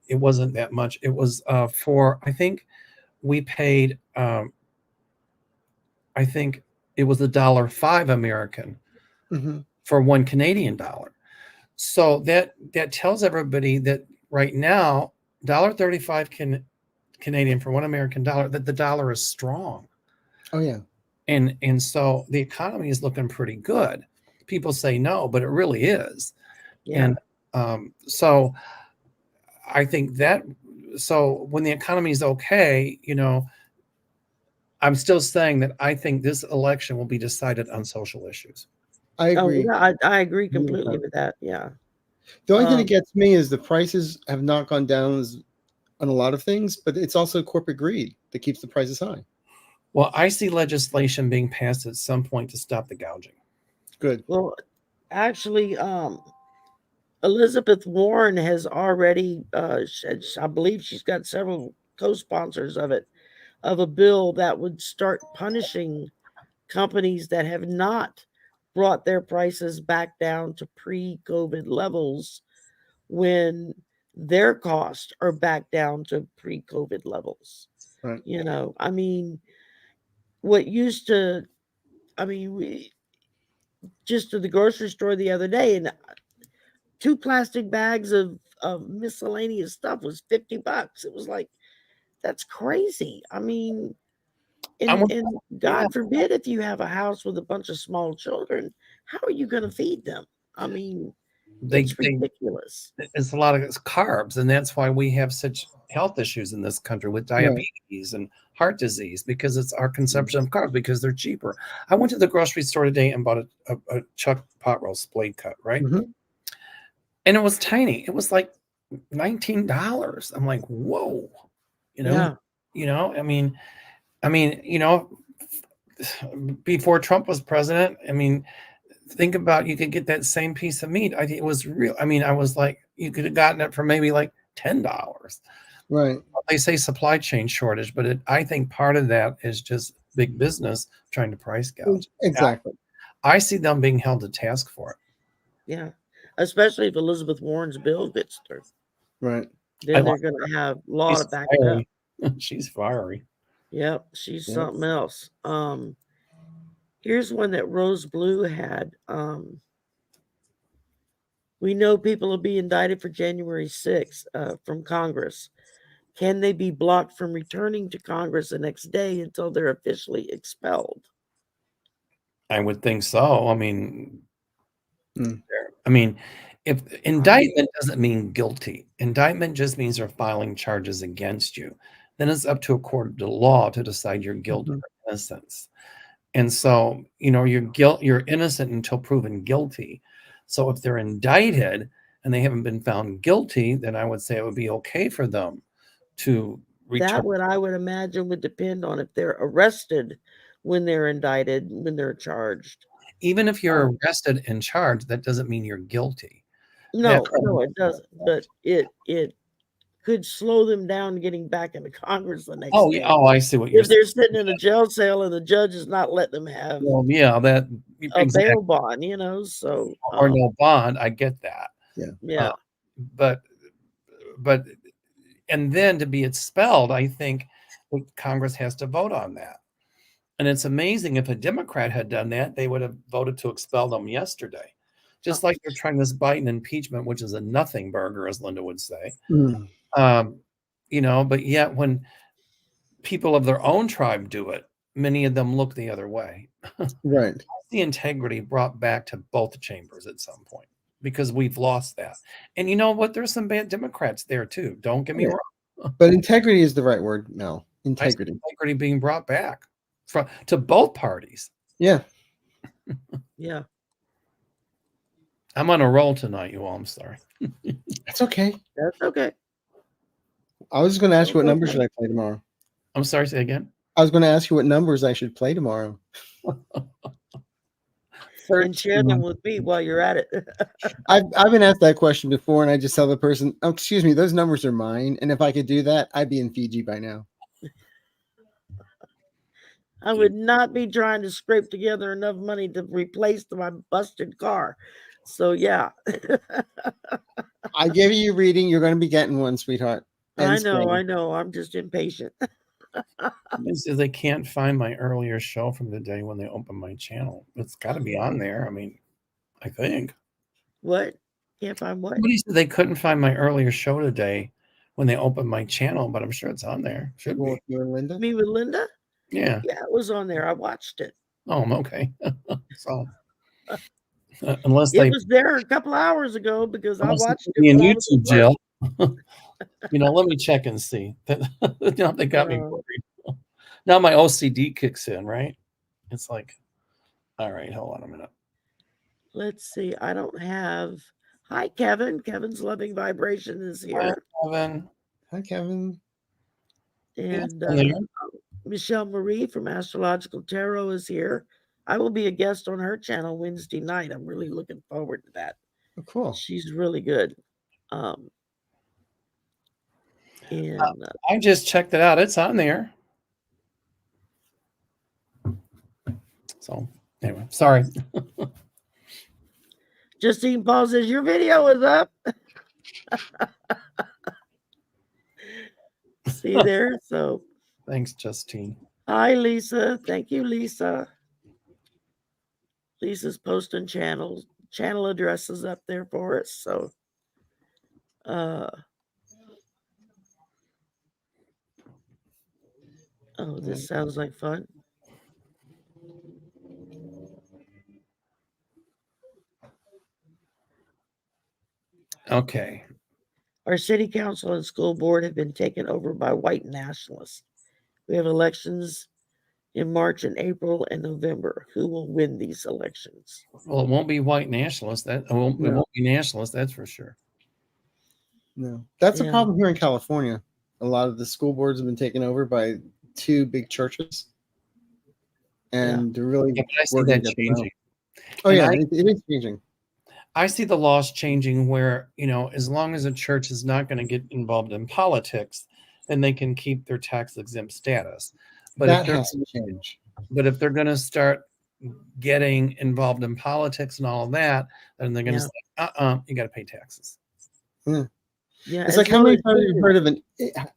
[SPEAKER 2] it wasn't that much. It was for, I think we paid I think it was $1.05 American for $1 Canadian dollar. So that tells everybody that right now, $1.35 Canadian for $1 American dollar, that the dollar is strong.
[SPEAKER 3] Oh yeah.
[SPEAKER 2] And so the economy is looking pretty good. People say no, but it really is.
[SPEAKER 1] Yeah.
[SPEAKER 2] And so I think that, so when the economy is okay, I'm still saying that I think this election will be decided on social issues.
[SPEAKER 3] I agree.
[SPEAKER 1] Yeah, I agree completely with that. Yeah.
[SPEAKER 3] The only thing that gets me is the prices have not gone down on a lot of things, but it's also corporate greed that keeps the prices high.
[SPEAKER 2] Well, I see legislation being passed at some point to stop the gouging.
[SPEAKER 3] Good.
[SPEAKER 1] Well, actually, Elizabeth Warren has already, I believe she's got several co-sponsors of a bill that would start punishing companies that have not brought their prices back down to pre-COVID levels when their costs are back down to pre-COVID levels.
[SPEAKER 3] Right.
[SPEAKER 1] I mean, what used to, we just to the grocery store the other day, and 2 plastic bags of miscellaneous stuff was $50. It was like, that's crazy. I mean, and God forbid if you have a house with a bunch of small children, how are you going to feed them? I mean, it's ridiculous.
[SPEAKER 2] It's a lot of carbs, and that's why we have such health issues in this country with diabetes and heart disease, because it's our consumption of carbs, because they're cheaper. I went to the grocery store today and bought a chuck pot roast blade cut, right? And it was tiny. It was like $19. I'm like, whoa, I mean, before Trump was president, think about, you could get that same piece of meat. I think it was real. I was like, you could have gotten it for maybe like $10.
[SPEAKER 3] Right.
[SPEAKER 2] They say supply chain shortage, but I think part of that is just big business trying to price gouge.
[SPEAKER 3] Exactly.
[SPEAKER 2] I see them being held to task for it.
[SPEAKER 1] Yeah. Especially if Elizabeth Warren's bill gets through.
[SPEAKER 3] Right.
[SPEAKER 1] Then they're going to have a lot of backup.
[SPEAKER 2] She's fiery.
[SPEAKER 1] Yep. She's something else. Here's one that Rose Blue had. We know people will be indicted for January 6th from Congress. can they be blocked from returning to Congress the next day until they're officially expelled?
[SPEAKER 2] I would think so. I mean,
[SPEAKER 3] Hmm.
[SPEAKER 2] I mean, if indictment doesn't mean guilty, indictment just means they're filing charges against you. Then it's up to a court of law to decide your guilt
[SPEAKER 3] Mhm.
[SPEAKER 2] or innocence. And so, you're innocent until proven guilty. So if they're indicted and they haven't been found guilty, then I would say it would be okay for them to return.
[SPEAKER 1] That would, I would imagine, would depend on if they're arrested when they're indicted, when they're charged.
[SPEAKER 2] Even if you're arrested and charged, that doesn't mean you're guilty.
[SPEAKER 1] No, it doesn't. But it could slow them down getting back into Congress the next day.
[SPEAKER 2] Oh, I see what you're
[SPEAKER 1] If they're sitting in a jail cell and the judge is not letting them have
[SPEAKER 2] Well, yeah, that
[SPEAKER 1] a bail bond, so
[SPEAKER 2] or no bond. I get that.
[SPEAKER 1] yeah.
[SPEAKER 2] But and then to be expelled, I think Congress has to vote on that. And it's amazing, if a Democrat had done that, they would have voted to expel them yesterday. Just like they're trying this Biden impeachment, which is a nothing burger, as Linda would say.
[SPEAKER 3] Hmm.
[SPEAKER 2] But yet when people of their own tribe do it, many of them look the other way.
[SPEAKER 3] Right.
[SPEAKER 2] The integrity brought back to both chambers at some point, because we've lost that. And you know what? There's some bad Democrats there too. Don't get me wrong.
[SPEAKER 3] But integrity is the right word, Mel. Integrity.
[SPEAKER 2] Integrity being brought back to both parties.
[SPEAKER 3] Yeah.
[SPEAKER 1] Yeah.
[SPEAKER 2] I'm on a roll tonight, you all. I'm sorry.
[SPEAKER 3] That's okay.
[SPEAKER 1] That's okay.
[SPEAKER 3] I was going to ask you what numbers should I play tomorrow.
[SPEAKER 2] I'm sorry, say again.
[SPEAKER 3] I was going to ask you what numbers I should play tomorrow.
[SPEAKER 1] And share them with me while you're at it.
[SPEAKER 3] I've been asked that question before, and I just tell the person, "Oh, excuse me, those numbers are mine." And if I could do that, I'd be in Fiji by now.
[SPEAKER 1] I would not be trying to scrape together enough money to replace my busted car. So yeah.
[SPEAKER 3] I gave you a reading. You're going to be getting one, sweetheart.
[SPEAKER 1] I know. I'm just impatient.
[SPEAKER 2] They can't find my earlier show from the day when they opened my channel. It's got to be on there. I mean, I think.
[SPEAKER 1] What? Can't find what?
[SPEAKER 2] Somebody said they couldn't find my earlier show today when they opened my channel, but I'm sure it's on there. Should be.
[SPEAKER 3] You and Linda?
[SPEAKER 1] Me with Linda?
[SPEAKER 2] Yeah.
[SPEAKER 1] Yeah, it was on there. I watched it.
[SPEAKER 2] Oh, okay. So, unless
[SPEAKER 1] it was there a couple hours ago because I watched it
[SPEAKER 2] in YouTube jail. Let me check and see. They got me worried. Now my OCD kicks in, right? It's like, all right, hold on a minute.
[SPEAKER 1] Let's see. I don't have. Hi, Kevin. Kevin's Loving Vibration is here.
[SPEAKER 3] Hi, Kevin.
[SPEAKER 1] And Michelle Marie from Astrological Tarot is here. I will be a guest on her channel Wednesday night. I'm really looking forward to that.
[SPEAKER 3] Oh, cool.
[SPEAKER 1] She's really good.
[SPEAKER 2] I just checked it out. It's on there. So anyway, sorry.
[SPEAKER 1] Justine Paul says your video is up. See there? So
[SPEAKER 2] thanks, Justine.
[SPEAKER 1] Hi, Lisa. Thank you, Lisa. Lisa's posting channel addresses up there for us. So this sounds like fun.
[SPEAKER 2] Okay.
[SPEAKER 1] Our city council and school board have been taken over by white nationalists. We have elections in March and April and November. Who will win these elections?
[SPEAKER 2] Well, it won't be white nationalists. It won't be nationalists, that's for sure.
[SPEAKER 3] No. That's a problem here in California. A lot of the school boards have been taken over by two big churches. And they're really
[SPEAKER 2] I see that changing.
[SPEAKER 3] Oh, yeah, it is changing.
[SPEAKER 2] I see the laws changing where, as long as a church is not going to get involved in politics, then they can keep their tax exempt status. But
[SPEAKER 3] that has to change.
[SPEAKER 2] But if they're going to start getting involved in politics and all of that, then they're going to say, you got to pay taxes.
[SPEAKER 3] Yeah. It's like how many times have you heard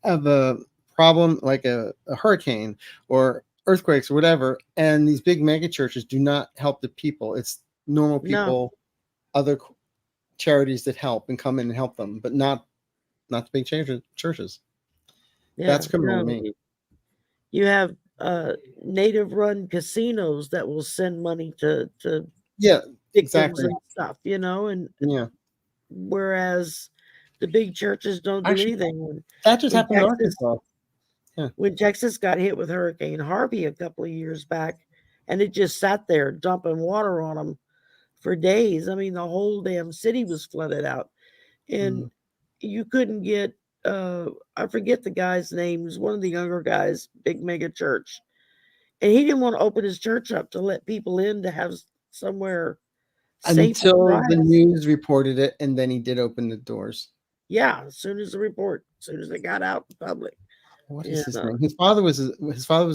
[SPEAKER 3] of a problem like a hurricane or earthquakes or whatever, and these big mega churches do not help the people. It's normal people, other charities that help and come in and help them, but not the big churches. That's criminal to me.
[SPEAKER 1] You have native-run casinos that will send money to
[SPEAKER 3] Yeah,
[SPEAKER 1] victims
[SPEAKER 3] exactly.
[SPEAKER 1] and stuff, and
[SPEAKER 3] Yeah,
[SPEAKER 1] whereas the big churches don't do
[SPEAKER 2] Actually,
[SPEAKER 1] anything.
[SPEAKER 3] that just
[SPEAKER 1] In
[SPEAKER 3] happened in
[SPEAKER 1] Texas,
[SPEAKER 3] Arkansas.
[SPEAKER 1] when Texas got hit with Hurricane Harvey a couple of years back, and it just sat there dumping water on them for days. I mean, the whole damn city was flooded out, and you couldn't get. I forget the guy's name. He was one of the younger guys, big mega church, and he didn't want to open his church up to let people in to have somewhere safe and
[SPEAKER 3] Until
[SPEAKER 1] dry.
[SPEAKER 3] the news reported it, and then he did open the doors.
[SPEAKER 1] Yeah, as soon as it got out in public.
[SPEAKER 3] What is his name? His father was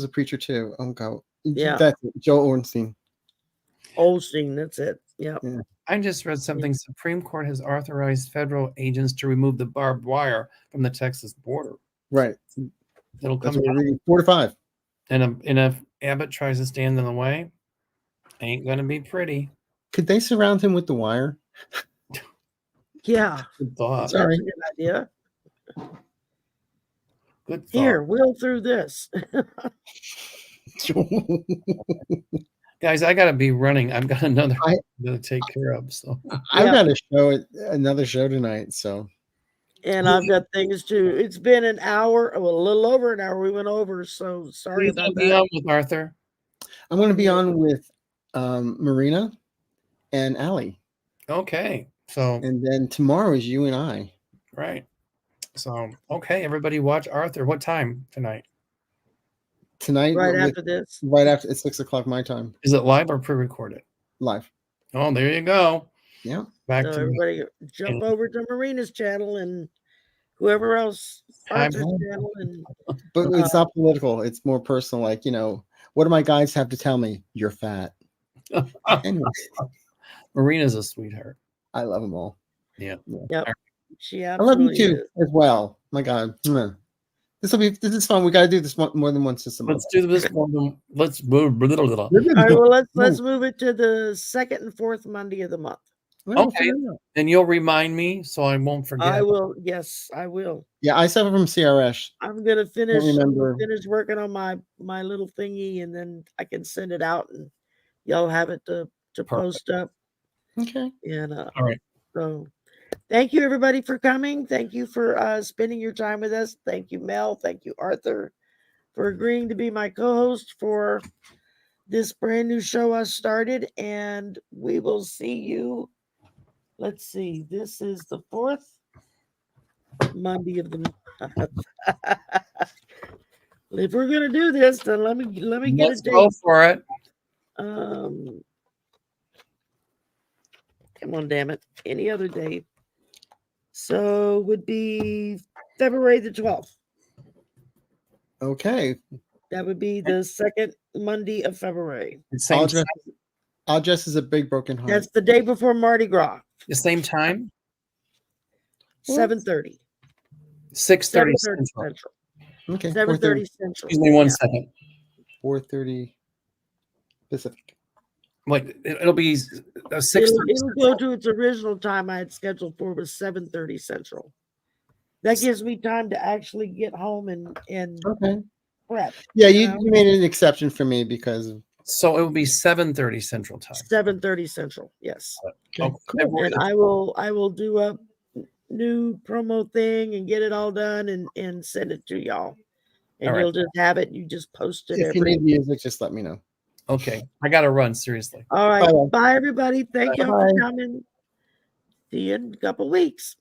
[SPEAKER 3] a preacher too. Oh God,
[SPEAKER 1] Yeah.
[SPEAKER 3] that's it. Joel Ornstein.
[SPEAKER 1] Olstein, that's it. Yeah.
[SPEAKER 2] I just read something. Supreme Court has authorized federal agents to remove the barbed wire from the Texas border.
[SPEAKER 3] Right.
[SPEAKER 2] It'll
[SPEAKER 3] That's
[SPEAKER 2] come
[SPEAKER 3] what we're
[SPEAKER 2] down.
[SPEAKER 3] reading. 4 to 5.
[SPEAKER 2] And if Abbott tries to stand in the way, ain't gonna be pretty.
[SPEAKER 3] Could they surround him with the wire?
[SPEAKER 1] Yeah.
[SPEAKER 2] Good thought.
[SPEAKER 3] Sorry.
[SPEAKER 1] That's a good idea.
[SPEAKER 2] Good thought.
[SPEAKER 1] Here, wheel through this.
[SPEAKER 2] Guys, I gotta be running. I've got another
[SPEAKER 3] I-
[SPEAKER 2] to take care of. So
[SPEAKER 3] I've got another show tonight. So
[SPEAKER 1] And I've got things too. It's been an hour, well, a little over an hour. We went over, so sorry
[SPEAKER 2] who's
[SPEAKER 1] about
[SPEAKER 2] gonna be
[SPEAKER 1] that.
[SPEAKER 2] on with Arthur?
[SPEAKER 3] I'm going to be on with Marina and Allie,
[SPEAKER 2] Okay. So
[SPEAKER 3] and then tomorrow is you and I.
[SPEAKER 2] right. So okay, everybody watch Arthur. What time tonight?
[SPEAKER 3] Tonight,
[SPEAKER 1] Right after this.
[SPEAKER 3] right after it's 6 o'clock my time,
[SPEAKER 2] Is it live or pre-recorded?
[SPEAKER 3] live.
[SPEAKER 2] Oh, there you go.
[SPEAKER 3] Yeah.
[SPEAKER 2] Back
[SPEAKER 1] So
[SPEAKER 2] to
[SPEAKER 1] everybody jump over to Marina's channel and whoever else Arthur's channel, and
[SPEAKER 3] But it's not political. It's more personal. Like, what do my guys have to tell me? You're fat. Anyway,
[SPEAKER 2] Marina's a sweetheart.
[SPEAKER 3] I love them all.
[SPEAKER 2] Yeah.
[SPEAKER 1] yep. She
[SPEAKER 3] I love you
[SPEAKER 1] absolutely
[SPEAKER 3] too
[SPEAKER 1] is.
[SPEAKER 3] as well. My God. This is fun. We got to do this more than once this month.
[SPEAKER 2] Let's do this one. Let's move.
[SPEAKER 1] All right, well, let's move it to the second and fourth Monday of the month.
[SPEAKER 2] Okay. And you'll remind me so I won't forget.
[SPEAKER 1] I will. Yes, I will.
[SPEAKER 3] Yeah, I suffer from CRS.
[SPEAKER 1] I'm gonna finish
[SPEAKER 3] remember.
[SPEAKER 1] finish working on my little thingy, and then I can send it out, and y'all have it to post up.
[SPEAKER 3] Okay.
[SPEAKER 1] And
[SPEAKER 2] All right.
[SPEAKER 1] so thank you everybody for coming. Thank you for spending your time with us. Thank you, Mel. Thank you, Arthur, for agreeing to be my co-host for this brand new show I started. And we will see you. Let's see. This is the fourth Monday of the month. If we're gonna do this, then let me get
[SPEAKER 2] Let's
[SPEAKER 1] a date.
[SPEAKER 2] go for it.
[SPEAKER 1] Come on, damn it. Any other date. So would be February the 12th.
[SPEAKER 3] Okay.
[SPEAKER 1] That would be the second Monday of February.
[SPEAKER 3] I'll dress as a big broken heart.
[SPEAKER 1] That's the day before Mardi Gras.
[SPEAKER 2] The same time?
[SPEAKER 1] 7:30.
[SPEAKER 2] 6:30
[SPEAKER 1] Central.
[SPEAKER 3] Okay.
[SPEAKER 1] 7:30 Central.
[SPEAKER 2] Excuse me 1 second.
[SPEAKER 3] 4:30 Pacific.
[SPEAKER 2] Like it'll be 6:30.
[SPEAKER 1] It'll go to its original time I had scheduled for was 7:30 Central. That gives me time to actually get home and
[SPEAKER 3] Okay.
[SPEAKER 1] prep.
[SPEAKER 3] Yeah, you made an exception for me because of
[SPEAKER 2] So it will be 7:30 Central time.
[SPEAKER 1] 7:30 Central. Yes.
[SPEAKER 3] okay, cool.
[SPEAKER 1] And I will do a new promo thing and get it all done and send it to y'all. And
[SPEAKER 2] All right.
[SPEAKER 1] you'll just have it. You just post it
[SPEAKER 3] If you need music, just let me know.
[SPEAKER 2] Okay. I gotta run, seriously.
[SPEAKER 1] All right.
[SPEAKER 3] Bye.
[SPEAKER 1] Bye everybody. Thank you all for
[SPEAKER 3] Bye.
[SPEAKER 1] coming. See you in a couple weeks.